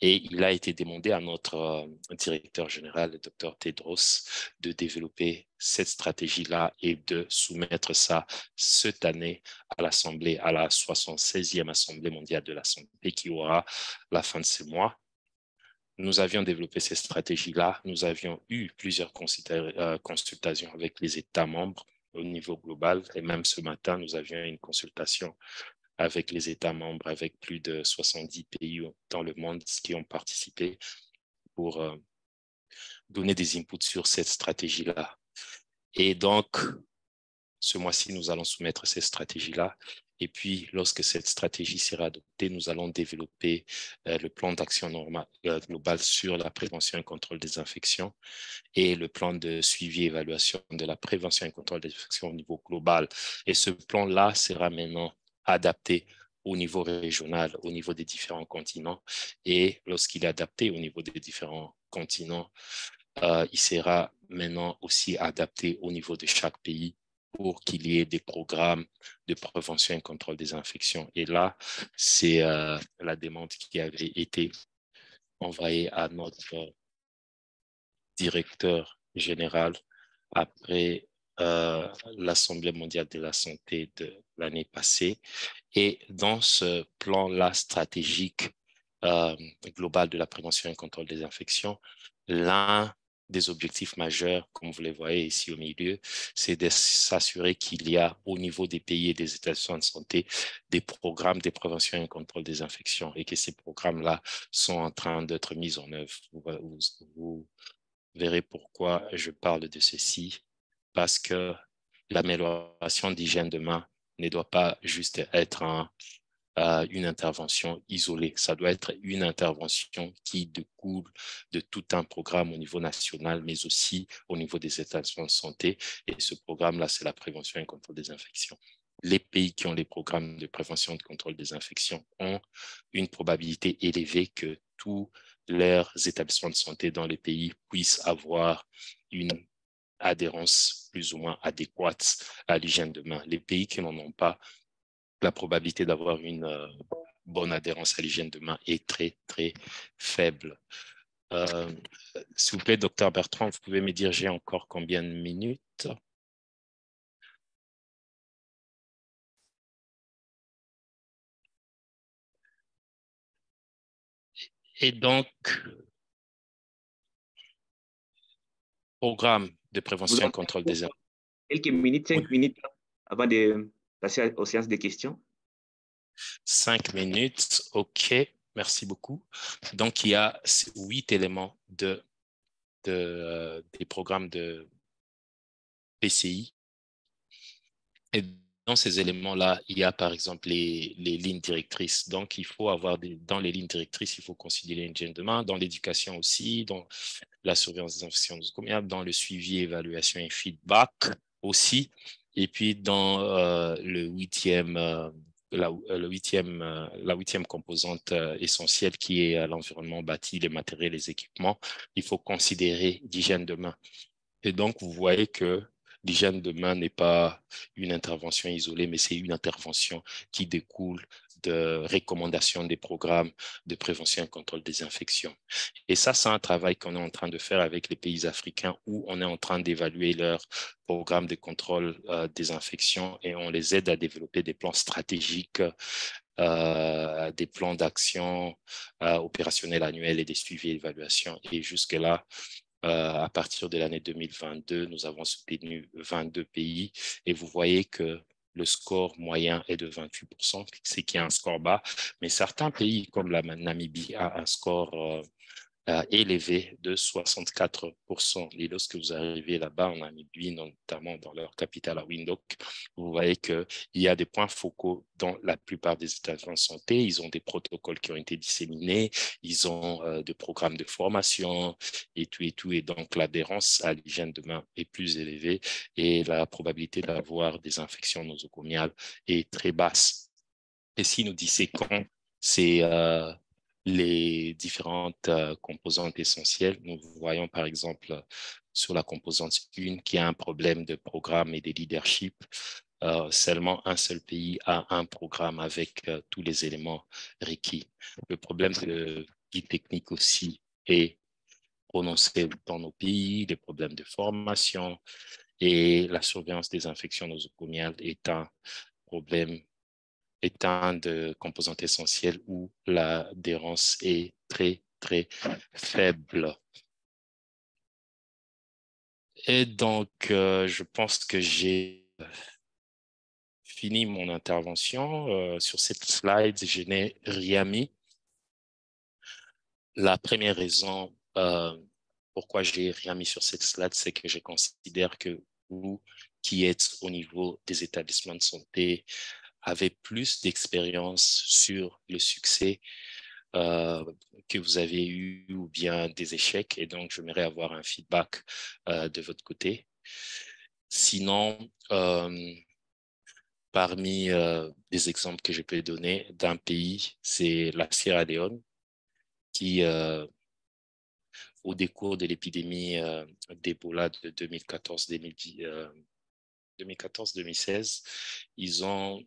Et il a été demandé à notre directeur général, le Dr Tedros, de développer cette stratégie-là et de soumettre ça cette année à l'Assemblée, à la 76e Assemblée mondiale de la santé qui aura la fin de ce mois. Nous avions développé cette stratégie-là. Nous avions eu plusieurs consultations avec les États membres au niveau global. Et même ce matin, nous avions une consultation avec les États membres, avec plus de 70 pays dans le monde qui ont participé pour donner des inputs sur cette stratégie-là. Et donc, ce mois-ci, nous allons soumettre cette stratégie-là. Et puis, lorsque cette stratégie sera adoptée, nous allons développer le plan d'action global sur la prévention et contrôle des infections et le plan de suivi et évaluation de la prévention et contrôle des infections au niveau global. Et ce plan-là sera maintenant adapté au niveau régional, au niveau des différents continents. Et lorsqu'il est adapté au niveau des différents continents, il sera maintenant aussi adapté au niveau de chaque pays pour qu'il y ait des programmes de prévention et contrôle des infections. Et là, c'est la demande qui avait été envoyée à notre directeur général après l'Assemblée mondiale de la santé de l'année passée. Et dans ce plan-là stratégique global de la prévention et contrôle des infections, l'un des objectifs majeurs, comme vous les voyez ici au milieu, c'est de s'assurer qu'il y a au niveau des pays et des établissements de santé des programmes de prévention et contrôle des infections et que ces programmes-là sont en train d'être mis en œuvre. Vous verrez pourquoi je parle de ceci, parce que l'amélioration d'hygiène de main ne doit pas juste être une intervention isolée. Ça doit être une intervention qui découle de tout un programme au niveau national, mais aussi au niveau des établissements de santé. Et ce programme-là, c'est la prévention et le contrôle des infections. Les pays qui ont les programmes de prévention et de contrôle des infections ont une probabilité élevée que tous leurs établissements de santé dans les pays puissent avoir une adhérence plus ou moins adéquate à l'hygiène de main. Les pays qui n'en ont pas, la probabilité d'avoir une bonne adhérence à l'hygiène de main est très, très faible. S'il vous plaît, docteur Bertrand, vous pouvez me dire j'ai encore combien de minutes? Et donc, programme de Vous prévention et avez contrôle des infections. quelques minutes, Oui. 5 minutes avant de passer aux séances de questions. 5 minutes, OK, merci beaucoup. Donc, il y a 8 éléments des programmes de PCI. Et dans ces éléments-là, il y a par exemple les lignes directrices. Donc, il faut avoir dans les lignes directrices, il faut considérer l'hygiène de main, dans l'éducation aussi, dans la surveillance des infections nosocomiales, dans le suivi, évaluation et feedback aussi. Et puis, dans la huitième composante essentielle qui est l'environnement bâti, les matériels, les équipements, il faut considérer l'hygiène de main. Et donc, vous voyez que l'hygiène de main n'est pas une intervention isolée, mais c'est une intervention qui découle de recommandations des programmes de prévention et contrôle des infections. Et ça, c'est un travail qu'on est en train de faire avec les pays africains où on est en train d'évaluer leurs programmes de contrôle des infections et on les aide à développer des plans stratégiques, des plans d'action opérationnels annuels et des suivis et évaluations. Et jusque-là, à partir de l'année 2022, nous avons soutenu 22 pays et vous voyez que le score moyen est de 28%, ce qui est un score bas, mais certains pays comme la Namibie a un score élevé de 64%. Et lorsque vous arrivez là-bas en Namibie, notamment dans leur capitale à Windhoek, vous voyez qu'il y a des points focaux dans la plupart des établissements de santé. Ils ont des protocoles qui ont été disséminés, ils ont des programmes de formation et tout et tout. Et donc, l'adhérence à l'hygiène de main est plus élevée et la probabilité d'avoir des infections nosocomiales est très basse. Et si nous disséquons ces les différentes composantes essentielles. Nous voyons par exemple sur la composante 1 qui a un problème de programme et de leadership. Seulement un seul pays a un programme avec tous les éléments requis. Le problème de guide technique aussi est prononcé dans nos pays, les problèmes de formation et la surveillance des infections nosocomiales est un problème est un de composantes essentielles où l'adhérence est très, très faible. Et donc, je pense que j'ai fini mon intervention. Sur cette slide, je n'ai rien mis. La première raison pourquoi j'ai rien mis sur cette slide, c'est que je considère que vous qui êtes au niveau des établissements de santé avez plus d'expérience sur le succès que vous avez eu ou bien des échecs. Et donc, j'aimerais avoir un feedback de votre côté. Sinon, parmi des exemples que je peux donner d'un pays, c'est la Sierra Leone qui, au décours de l'épidémie d'Ebola de 2014-2016, ils ont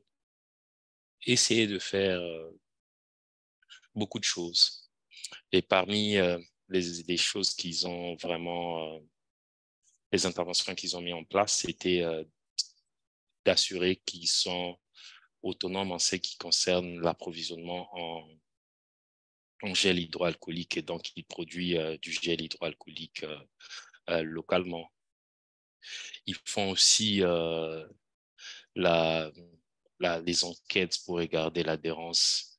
essayé de faire beaucoup de choses. Et parmi les choses qu'ils ont vraiment, les interventions qu'ils ont mis en place, c'était d'assurer qu'ils sont autonomes en ce qui concerne l'approvisionnement en gel hydroalcoolique et donc il produit du gel hydroalcoolique localement. Ils font aussi les enquêtes pour regarder l'adhérence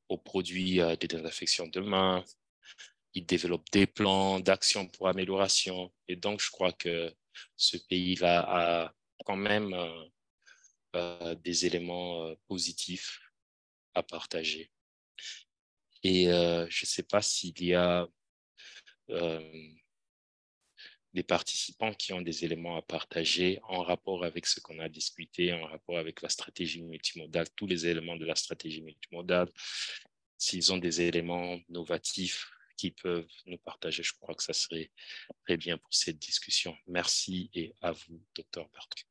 aux produits de désinfection de mains. Ils développent des plans d'action pour amélioration. Et donc, je crois que ce pays-là a quand même des éléments positifs à partager. Et je ne sais pas s'il y a des participants qui ont des éléments à partager en rapport avec ce qu'on a discuté, en rapport avec la stratégie multimodale, tous les éléments de la stratégie multimodale. S'ils ont des éléments novatifs qui peuvent nous partager, je crois que ça serait très bien pour cette discussion. Merci et à vous, Dr. Bertrand.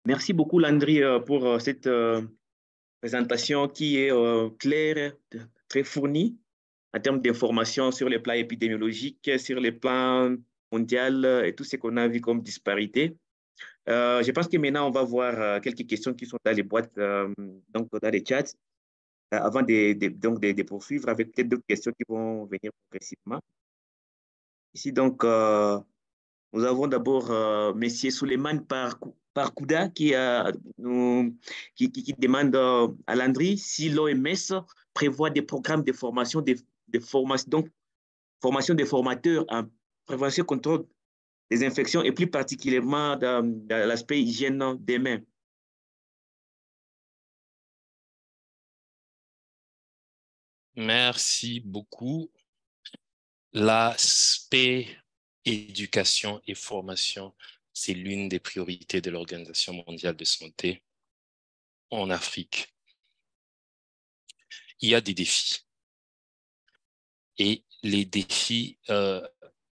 Merci beaucoup, Landry, pour cette présentation qui est claire, très fournie en termes d'informations sur les plans épidémiologiques, sur les plans mondiaux et tout ce qu'on a vu comme disparité. Je pense que maintenant, on va voir quelques questions qui sont dans les boîtes, donc dans les chats, avant de poursuivre avec peut-être d'autres questions qui vont venir progressivement. Ici, donc, nous avons d'abord M. Souleymane Parkouda qui demande à Landry si l'OMS prévoit des programmes de formation, donc formation des formateurs en prévention contrôle des infections et plus particulièrement dans l'aspect hygiène des mains. Merci beaucoup. L'aspect éducation et formation, c'est l'une des priorités de l'Organisation mondiale de santé en Afrique. Il y a des défis. Et les défis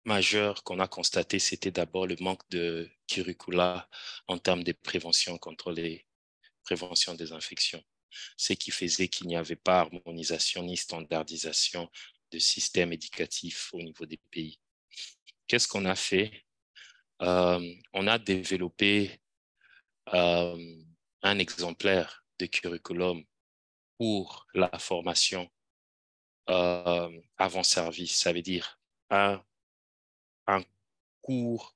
majeurs qu'on a constatés, c'était d'abord le manque de curricula en termes de prévention contre les préventions des infections. Ce qui faisait qu'il n'y avait pas harmonisation ni standardisation de système éducatif au niveau des pays. Qu'est-ce qu'on a fait? On a développé un exemplaire de curriculum pour la formation avant service, ça veut dire un cours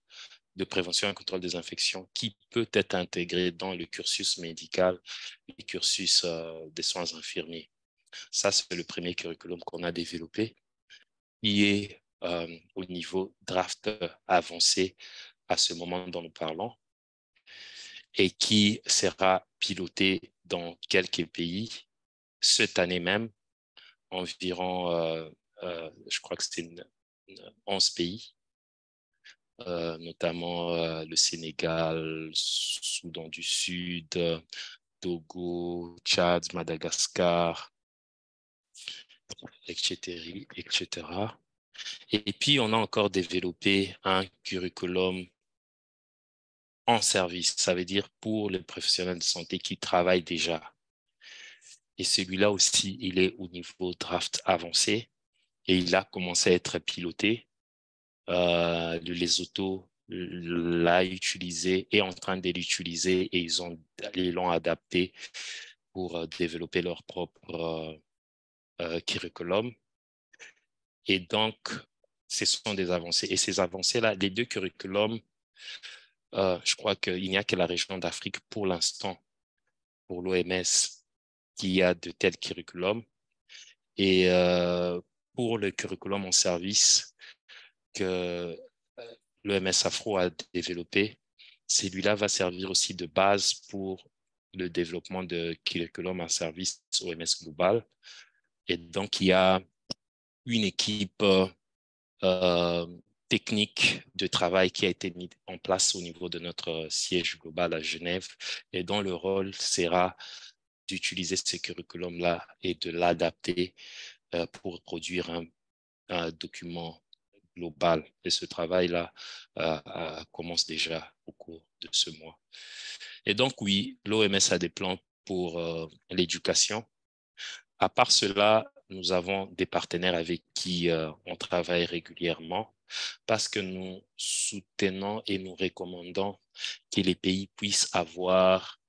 de prévention et contrôle des infections qui peut être intégré dans le cursus médical, le cursus des soins infirmiers. Ça, c'est le premier curriculum qu'on a développé, qui est au niveau draft avancé à ce moment dont nous parlons et qui sera piloté dans quelques pays cette année même, environ, je crois que c'est 11 pays, notamment le Sénégal, Soudan du Sud, Togo, Tchad, Madagascar, etc. Et puis, on a encore développé un curriculum en service, ça veut dire pour les professionnels de santé qui travaillent déjà. Et celui-là aussi, il est au niveau draft avancé et il a commencé à être piloté. Le Lesotho l'a utilisé, est en train de l'utiliser et ils l'ont adapté pour développer leur propre curriculum. Et donc, ce sont des avancées. Et ces avancées-là, les deux curriculums, je crois qu'il n'y a que la région d'Afrique pour l'instant, pour l'OMS, qui a de tels curriculums. Et pour le curriculum en service que l'OMS Afro a développé, celui-là va servir aussi de base pour le développement de curriculum en service OMS Global. Et donc, il y a une équipe technique de travail qui a été mise en place au niveau de notre siège global à Genève et dont le rôle sera d'utiliser ce curriculum-là et de l'adapter pour produire un document global. Et ce travail-là commence déjà au cours de ce mois. Et donc, oui, l'OMS a des plans pour l'éducation. À part cela, nous avons des partenaires avec qui on travaille régulièrement parce que nous soutenons et nous recommandons que les pays puissent avoir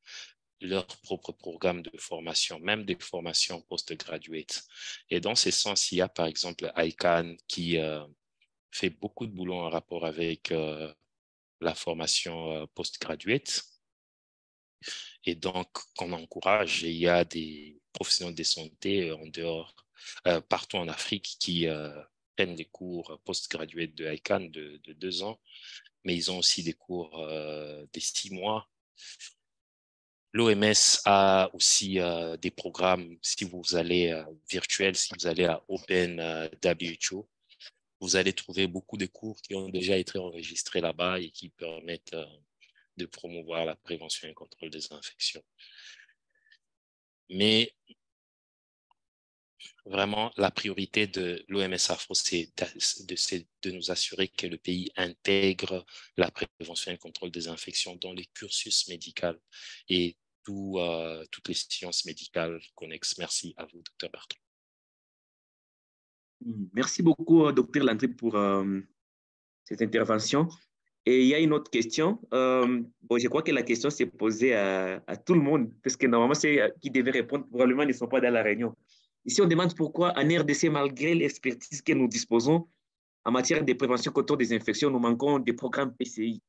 leur propre programme de formation, même des formations post-graduate. Et dans ce sens, il y a par exemple ICANN qui fait beaucoup de boulot en rapport avec la formation post-graduate. Et donc, qu'on encourage, il y a des professionnels de santé en dehors, partout en Afrique qui prennent des cours post-graduate de ICANN de 2 ans, mais ils ont aussi des cours de 6 mois. L'OMS a aussi des programmes, si vous allez virtuels, si vous allez à OpenWHO, vous allez trouver beaucoup de cours qui ont déjà été enregistrés là-bas et qui permettent de promouvoir la prévention et le contrôle des infections. Mais vraiment, la priorité de l'OMS Afro, c'est de nous assurer que le pays intègre la prévention et le contrôle des infections dans les cursus médicaux et toutes les sciences médicales connexes. Merci à vous, Dr. Bertrand. Merci beaucoup, Dr. Landry, pour cette intervention. Et il y a une autre question. Je crois que la question s'est posée à tout le monde, parce que normalement, ceux qui devaient répondre probablement ne sont pas dans la réunion. Ici, on demande pourquoi en RDC, malgré l'expertise que nous disposons en matière de prévention contre des infections, nous manquons des programmes PCI.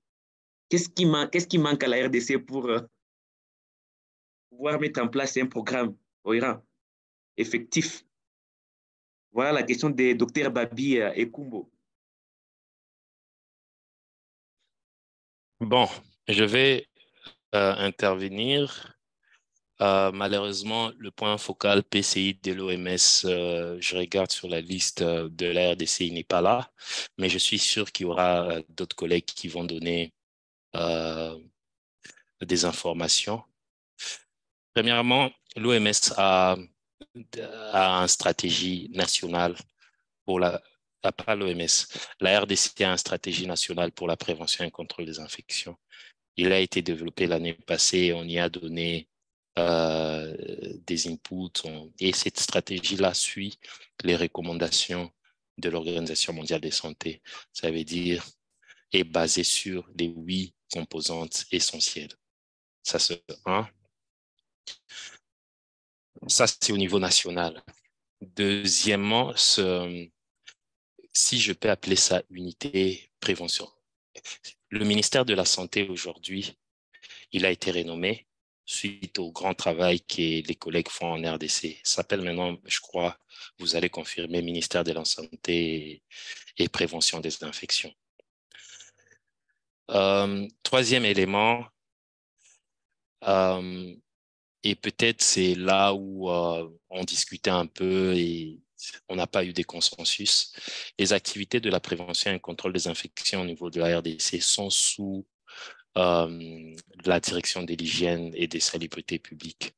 Qu'est-ce qui manque à la RDC pour pouvoir mettre en place un programme cohérent, effectif? Voilà la question de Dr. Babi Ekumbo. Bon, je vais intervenir. Malheureusement, le point focal PCI de l'OMS, je regarde sur la liste de la RDC, il n'est pas là, mais je suis sûr qu'il y aura d'autres collègues qui vont donner des informations. Premièrement, l'OMS a une stratégie nationale pour pas l'OMS, la RDC a une stratégie nationale pour la prévention et le contrôle des infections. Il a été développé l'année passée, on y a donné des inputs et cette stratégie-là suit les recommandations de l'Organisation mondiale de la santé. Ça veut dire est basée sur les 8 composantes essentielles. Ça, c'est un. Ça, c'est au niveau national. Deuxièmement, si je peux appeler ça unité prévention. Le ministère de la Santé aujourd'hui, il a été renommé suite au grand travail que les collègues font en RDC. Ça s'appelle maintenant, je crois, vous allez confirmer, ministère de la Santé et Prévention des infections. Troisième élément, et peut-être c'est là où on discutait un peu et on n'a pas eu de consensus. Les activités de la prévention et le contrôle des infections au niveau de la RDC sont sous la direction de l'hygiène et des salubrités publiques.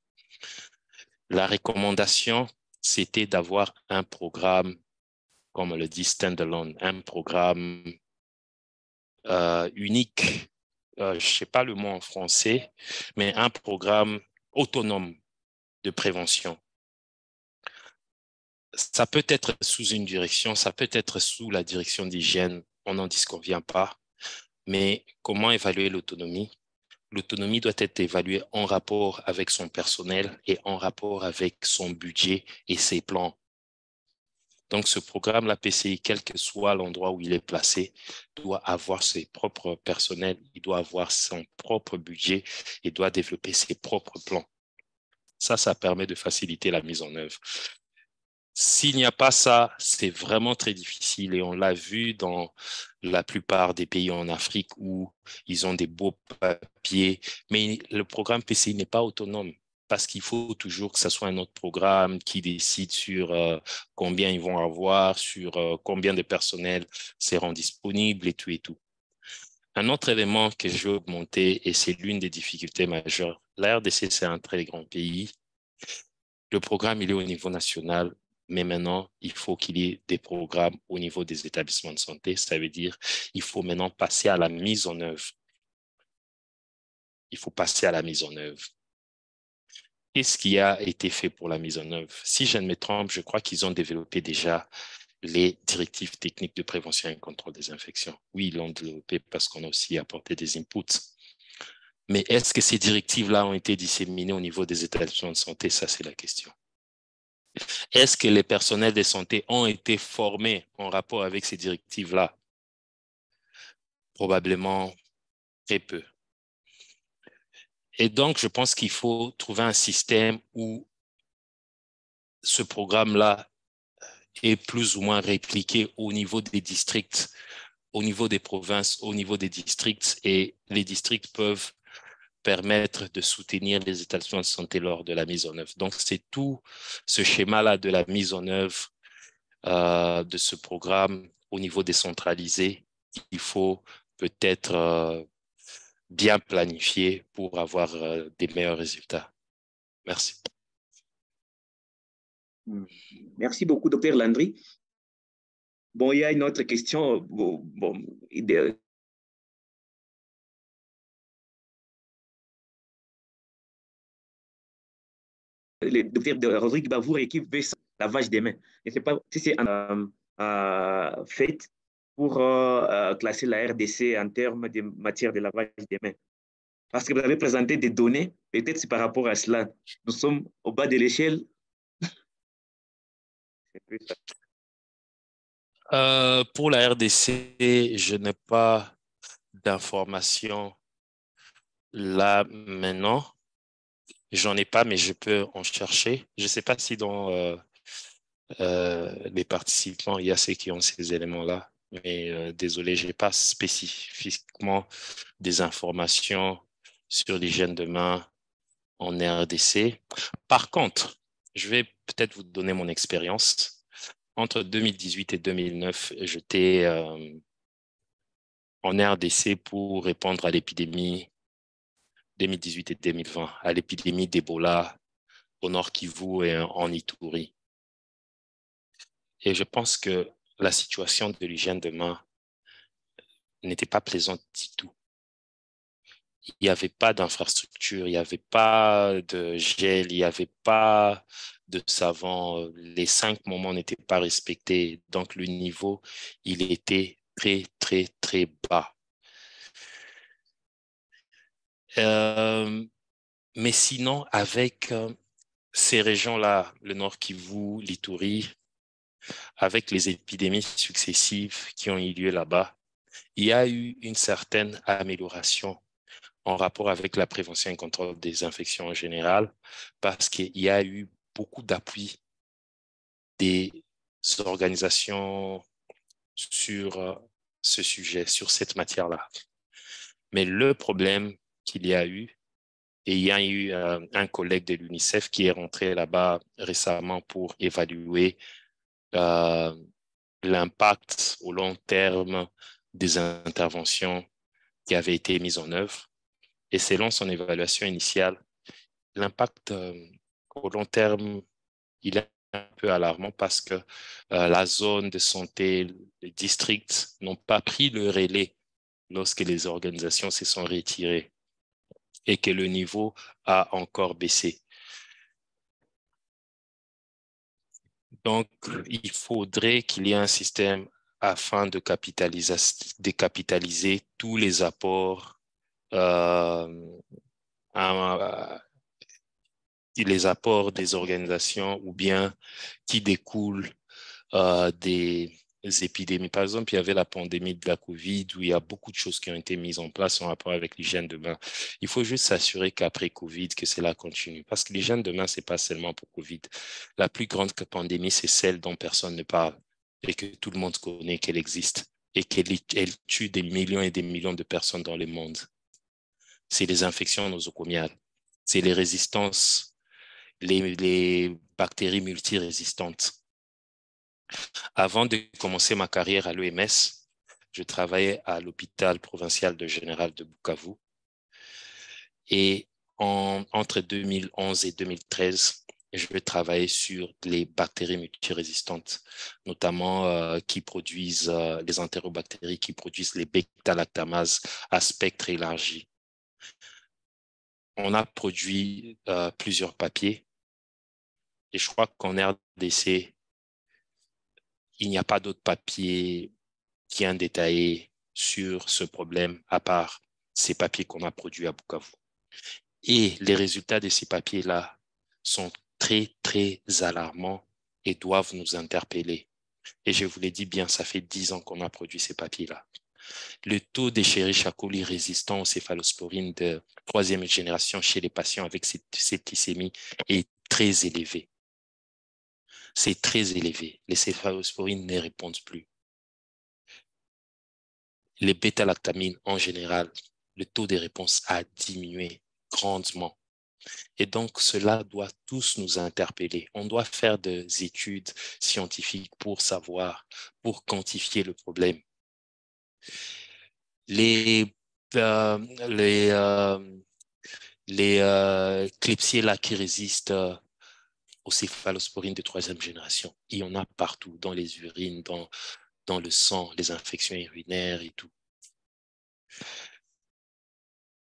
La recommandation, c'était d'avoir un programme, comme on le dit, standalone, un programme unique, je ne sais pas le mot en français, mais un programme autonome de prévention. Ça peut être sous une direction, ça peut être sous la direction d'hygiène, on n'en disconvient pas, mais comment évaluer l'autonomie? L'autonomie doit être évaluée en rapport avec son personnel et en rapport avec son budget et ses plans. Donc, ce programme, la PCI, quel que soit l'endroit où il est placé, doit avoir ses propres personnels, il doit avoir son propre budget et doit développer ses propres plans. Ça permet de faciliter la mise en œuvre. S'il n'y a pas ça, c'est vraiment très difficile et on l'a vu dans la plupart des pays en Afrique où ils ont des beaux papiers, mais le programme PCI n'est pas autonome parce qu'il faut toujours que ce soit un autre programme qui décide sur combien ils vont avoir, sur combien de personnel seront disponibles et tout et tout. Un autre élément que je veux augmenter, et c'est l'une des difficultés majeures, la RDC, c'est un très grand pays. Le programme, il est au niveau national. Mais maintenant, il faut qu'il y ait des programmes au niveau des établissements de santé. Ça veut dire qu'il faut maintenant passer à la mise en œuvre. Il faut passer à la mise en œuvre. Qu'est-ce qui a été fait pour la mise en œuvre? Si je ne me trompe, je crois qu'ils ont développé déjà les directives techniques de prévention et contrôle des infections. Oui, ils l'ont développé parce qu'on a aussi apporté des inputs. Mais est-ce que ces directives-là ont été disséminées au niveau des établissements de santé? Ça, c'est la question. Est-ce que les personnels de santé ont été formés en rapport avec ces directives-là? Probablement très peu. Et donc, je pense qu'il faut trouver un système où ce programme-là est plus ou moins répliqué au niveau des districts, au niveau des provinces, au niveau des districts, et les districts peuvent permettre de soutenir les établissements de santé lors de la mise en œuvre. Donc, c'est tout ce schéma-là de la mise en œuvre de ce programme au niveau décentralisé qu'il faut peut-être bien planifier pour avoir des meilleurs résultats. Merci. Merci beaucoup, Dr. Landry. Bon, il y a une autre question. Le Dr. Rodrigue Bavour et qui veut lavage des mains. Je ne sais pas si c'est fait pour classer la RDC en termes de matière de lavage des mains. Parce que vous avez présenté des données, peut-être c'est par rapport à cela. Nous sommes au bas de l'échelle. Pour la RDC, je n'ai pas d'informations là maintenant. J'en ai pas, mais je peux en chercher. Je ne sais pas si dans les participants, il y a ceux qui ont ces éléments-là. Mais désolé, je n'ai pas spécifiquement des informations sur l'hygiène de main en RDC. Par contre, je vais peut-être vous donner mon expérience. Entre 2018 et 2009, j'étais en RDC pour répondre à l'épidémie 2018 et 2020, à l'épidémie d'Ebola au Nord Kivu et en Ituri. Et je pense que la situation de l'hygiène de main n'était pas plaisante du tout. Il n'y avait pas d'infrastructure, il n'y avait pas de gel, il n'y avait pas de savon. Les 5 moments n'étaient pas respectés. Donc, le niveau, il était très, très, très bas. Mais sinon, avec ces régions-là, le Nord Kivu, l'Ituri, avec les épidémies successives qui ont eu lieu là-bas, il y a eu une certaine amélioration en rapport avec la prévention et le contrôle des infections en général, parce qu'il y a eu beaucoup d'appui des organisations sur ce sujet, sur cette matière-là. Mais le problème qu'il y a eu, et il y a eu un collègue de l'UNICEF qui est rentré là-bas récemment pour évaluer l'impact au long terme des interventions qui avaient été mises en œuvre. Et selon son évaluation initiale, l'impact au long terme, il est un peu alarmant parce que la zone de santé, les districts n'ont pas pris le relais lorsque les organisations se sont retirées et que le niveau a encore baissé. Donc, il faudrait qu'il y ait un système afin de capitaliser tous les apports des organisations ou bien qui découlent des épidémies. Par exemple, il y avait la pandémie de la COVID où il y a beaucoup de choses qui ont été mises en place en rapport avec l'hygiène de main. Il faut juste s'assurer qu'après COVID, que cela continue. Parce que l'hygiène de main, c'est pas seulement pour COVID. La plus grande pandémie, c'est celle dont personne ne parle et que tout le monde connaît qu'elle existe et qu'elle tue des millions et des millions de personnes dans le monde. C'est les infections nosocomiales. C'est les résistances, les bactéries multirésistantes. Avant de commencer ma carrière à l'OMS, je travaillais à l'hôpital provincial de Général de Bukavu. Et entre 2011 et 2013, je travaillais sur les bactéries multirésistantes, notamment qui produisent les entérobactéries qui produisent les bêta-lactamases à spectre élargi. On a produit plusieurs papiers et je crois qu'en RDC, il n'y a pas d'autres papiers qui ont détaillé sur ce problème à part ces papiers qu'on a produits à Bukavu. Et les résultats de ces papiers-là sont très, très alarmants et doivent nous interpeller. Et je vous l'ai dit bien, ça fait 10 ans qu'on a produit ces papiers-là. Le taux d'Escherichia coli résistant aux céphalosporines de 3e génération chez les patients avec septicémie est très élevé. C'est très élevé. Les céphalosporines ne répondent plus. Les bêta-lactamines, en général, le taux de réponse a diminué grandement. Et donc, cela doit tous nous interpeller. On doit faire des études scientifiques pour savoir, pour quantifier le problème. Les clepsiers là qui résistent aux céphalosporines de 3e génération, il y en a partout, dans les urines, dans le sang, les infections urinaires et tout.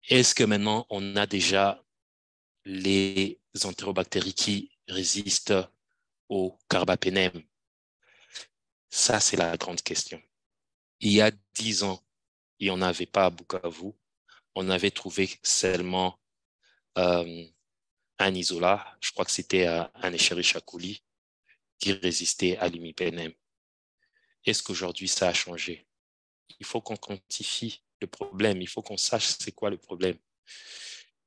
Est-ce que maintenant, on a déjà les entérobactéries qui résistent au carbapénème? Ça, c'est la grande question. Il y a 10 ans, il n'y en avait pas à Bukavu. On avait trouvé seulement un isolat, je crois que c'était un Escherichia coli, qui résistait à l'imipenem. Est-ce qu'aujourd'hui, ça a changé? Il faut qu'on quantifie le problème, il faut qu'on sache c'est quoi le problème.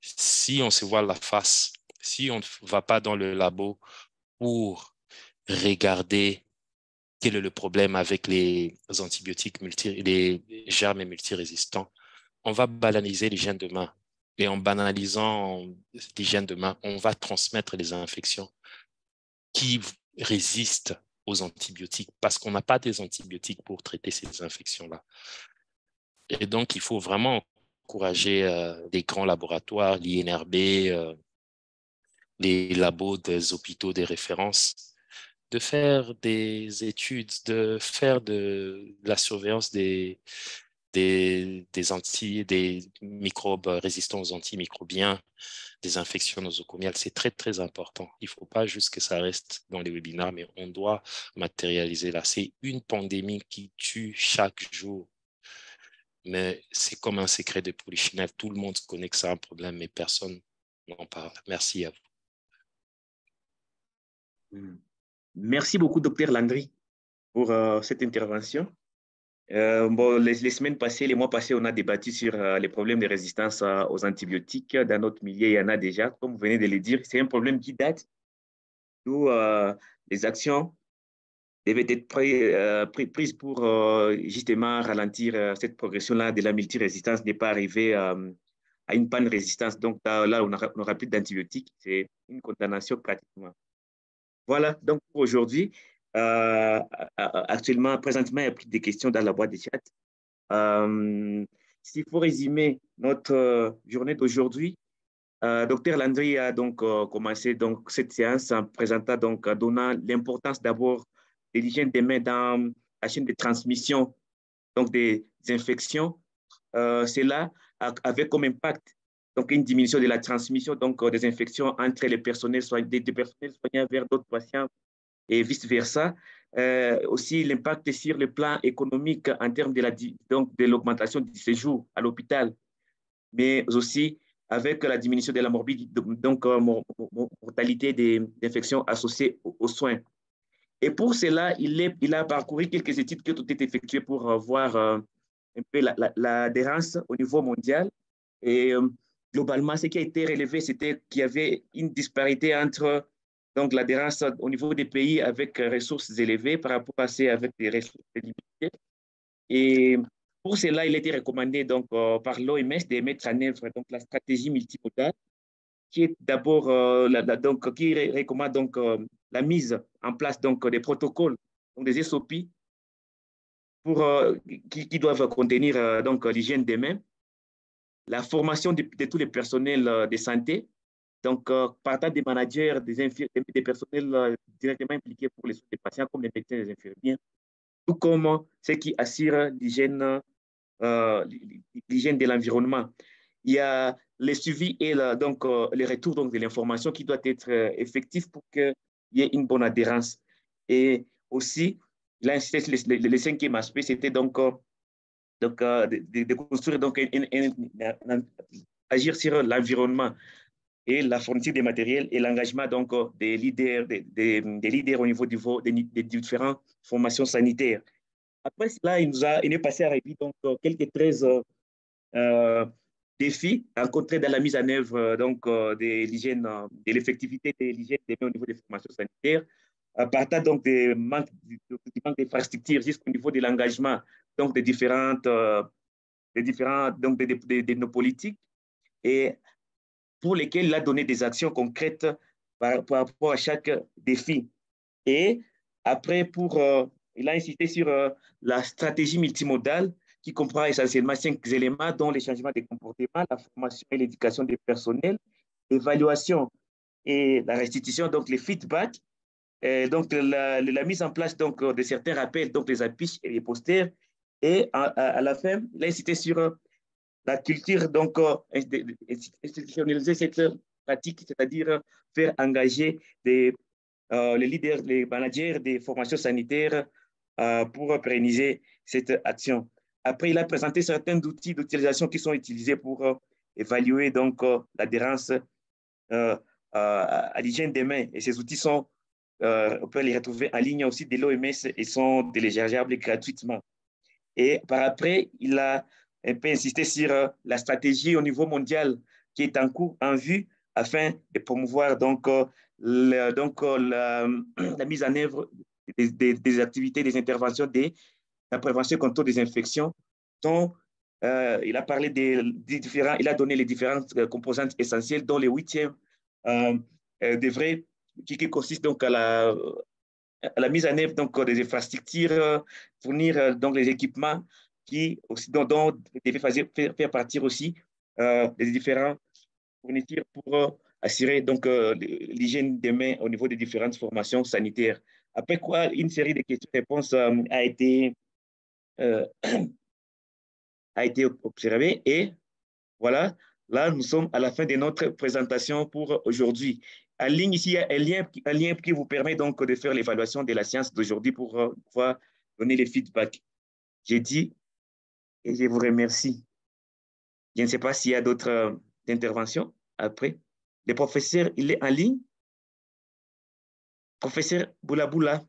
Si on se voit la face, si on ne va pas dans le labo pour regarder quel est le problème avec les antibiotiques, les germes multirésistants, on va banaliser l'hygiène de main. Et en banalisant l'hygiène de main, on va transmettre les infections qui résistent aux antibiotiques parce qu'on n'a pas des antibiotiques pour traiter ces infections-là. Et donc, il faut vraiment encourager les grands laboratoires, l'INRB, les labos des hôpitaux des références, de faire des études, de faire de la surveillance des microbes résistants aux antimicrobiens, des infections nosocomiales. C'est très, très important. Il ne faut pas juste que ça reste dans les webinaires, mais on doit matérialiser là. C'est une pandémie qui tue chaque jour. Mais c'est comme un secret de polichinelle. Tout le monde connaît que c'est un problème, mais personne n'en parle. Merci à vous. Merci beaucoup, Dr Landry, pour cette intervention. Bon, les semaines passées, les mois passés, on a débattu sur les problèmes de résistance aux antibiotiques. Dans notre milieu, il y en a déjà, comme vous venez de le dire. C'est un problème qui date, d'où les actions devaient être prises pour justement ralentir cette progression-là de la multirésistance, n'est pas arriver à une panne-résistance. Donc là, on n'aura plus d'antibiotiques. C'est une condamnation pratiquement. Voilà, donc pour aujourd'hui, actuellement, présentement, il n'y a plus de questions dans la boîte de chat. S'il faut résumer notre journée d'aujourd'hui, Dr Landry a donc commencé donc, cette séance en présentant, donc, en donnant l'importance d'abord de l'hygiène des mains dans la chaîne de transmission donc des infections. Cela avait comme impact donc, une diminution de la transmission donc, des infections entre les personnels des personnels soignants vers d'autres patients et vice-versa. Aussi, l'impact sur le plan économique en termes de l'augmentation du séjour à l'hôpital, mais aussi avec la diminution de la morbidité, donc mortalité des infections associées aux soins. Et pour cela, il a parcouru quelques études qui ont été effectuées pour voir un peu l'adhérence au niveau mondial. Et globalement, ce qui a été relevé, c'était qu'il y avait une disparité entre donc l'adhérence au niveau des pays avec ressources élevées par rapport à ceux avec des ressources limitées. Et pour cela, il a été recommandé donc, par l'OMS de mettre en œuvre donc, la stratégie multimodale, qui est d'abord qui recommande donc, la mise en place donc, des protocoles, donc des SOP, qui doivent contenir donc, l'hygiène des mains, la formation de tous les personnels de santé, donc partant des managers, des personnels directement impliqués pour les soins des patients, comme les médecins et les infirmiers, tout comme ceux qui assurent l'hygiène de l'environnement. Il y a le suivi et donc, le retour donc, de l'information qui doit être effectif pour qu'il y ait une bonne adhérence. Et aussi, là, le cinquième aspect, c'était donc, de construire donc, agir sur l'environnement et la fourniture des matériels et l'engagement donc des leaders, des leaders au niveau des différentes formations sanitaires. Après cela, il nous est passé à répit donc quelques 13 défis rencontrés dans la mise en œuvre donc de l'hygiène, de l'effectivité de l'hygiène des mains au niveau des formations sanitaires, partant donc des manques d'infrastructures jusqu'au niveau de l'engagement donc des différentes donc de nos politiques et pour lesquels il a donné des actions concrètes par rapport à chaque défi. Et après, il a insisté sur la stratégie multimodale qui comprend essentiellement 5 éléments, dont les changements de comportement, la formation et l'éducation des personnels, l'évaluation et la restitution, donc les feedbacks, donc la mise en place donc, de certains rappels, donc les affiches et les posters. Et à la fin, il a insisté sur la culture, donc, institutionnaliser cette pratique, c'est-à-dire faire engager les leaders, les managers des formations sanitaires pour pérenniser cette action. Après, il a présenté certains outils d'utilisation qui sont utilisés pour évaluer donc l'adhérence à l'hygiène des mains. Et ces outils sont, on peut les retrouver en ligne aussi de l'OMS et sont téléchargeables gratuitement. Et par après, il a un peu insisté sur la stratégie au niveau mondial qui est en cours, en vue, afin de promouvoir donc, la mise en œuvre des activités, des interventions de la prévention contre des infections, dont il a parlé il a donné les différentes composantes essentielles, dont les 8e devraient, qui consistent donc à la mise en œuvre donc, des infrastructures, fournir donc les équipements qui aussi, dont devaient faire partir aussi les différents fournitures pour assurer donc l'hygiène des mains au niveau des différentes formations sanitaires. Après quoi, une série de questions-réponses euh, a été observée et voilà, là nous sommes à la fin de notre présentation pour aujourd'hui. En ligne, ici, il y a un lien qui vous permet donc de faire l'évaluation de la séance d'aujourd'hui pour pouvoir donner les feedbacks. J'ai dit et je vous remercie. Je ne sais pas s'il y a d'autres interventions après. Le professeur, il est en ligne. Professeur Boulaboula.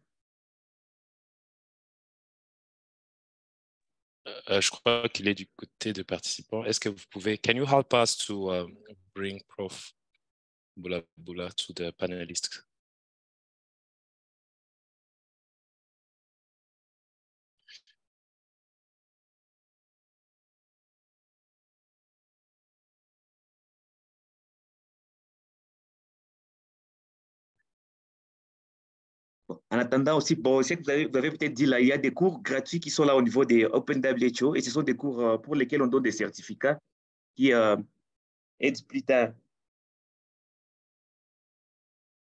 Je crois qu'il est du côté de participants. Est-ce que vous pouvez, can you help us to bring Prof. Boulaboula to the panelists? En attendant aussi, bon, c'est que vous avez peut-être dit là, il y a des cours gratuits qui sont là au niveau des OpenWHO et ce sont des cours pour lesquels on donne des certificats qui aident plus tard.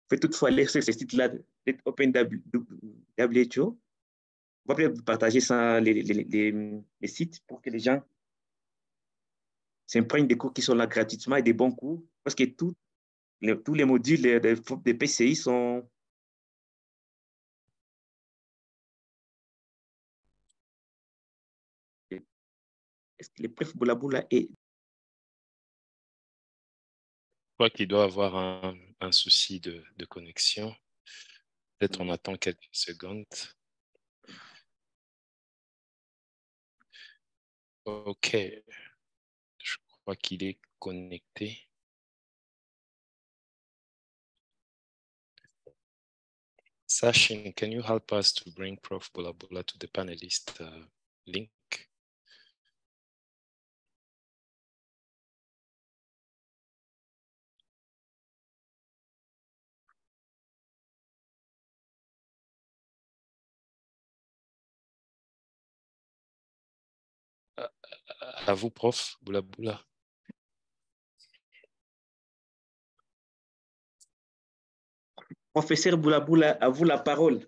Faites toutefois aller sur ces sites-là de OpenWHO. On va peut-être partager ça, les sites pour que les gens s'imprègnent des cours qui sont là gratuitement et des bons cours parce que tous les modules des PCI sont. Est-ce que le Prof Boulaboula est. Je crois qu'il doit avoir un souci de connexion. Peut-être on attend quelques secondes. OK. Je crois qu'il est connecté. Sachin, can you help us to bring Prof. Boulaboula to the panelist link? À vous, Prof. Boulaboula. Professeur Boulaboula, à vous la parole.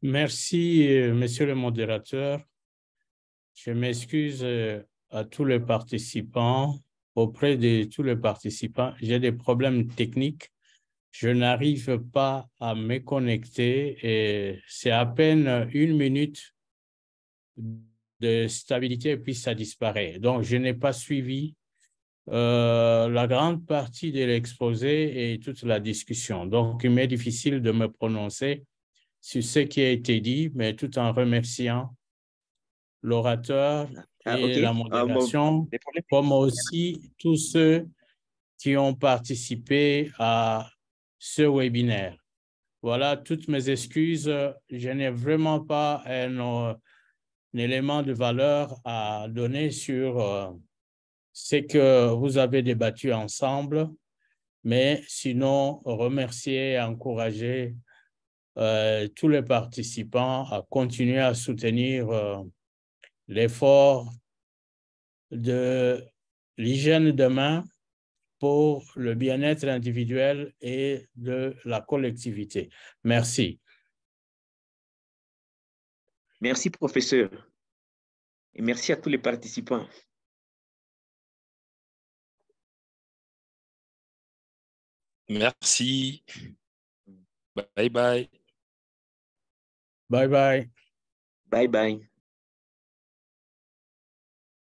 Merci, monsieur le modérateur. Je m'excuse à tous les participants, auprès de tous les participants. J'ai des problèmes techniques Je n'arrive pas à me connecter et c'est à peine 1 minute de stabilité et puis ça disparaît. Donc, je n'ai pas suivi la grande partie de l'exposé et toute la discussion. Donc, il m'est difficile de me prononcer sur ce qui a été dit, mais tout en remerciant l'orateur OK. et la Bon, modération, les problèmes comme aussi tous ceux qui ont participé à ce webinaire. Voilà toutes mes excuses. Je n'ai vraiment pas un élément de valeur à donner sur ce que vous avez débattu ensemble, mais sinon, remercier et encourager tous les participants à continuer à soutenir l'effort de l'hygiène de main pour le bien-être individuel et de la collectivité. Merci. Merci, professeur. Et merci à tous les participants. Merci. Bye bye. Bye bye. Bye bye.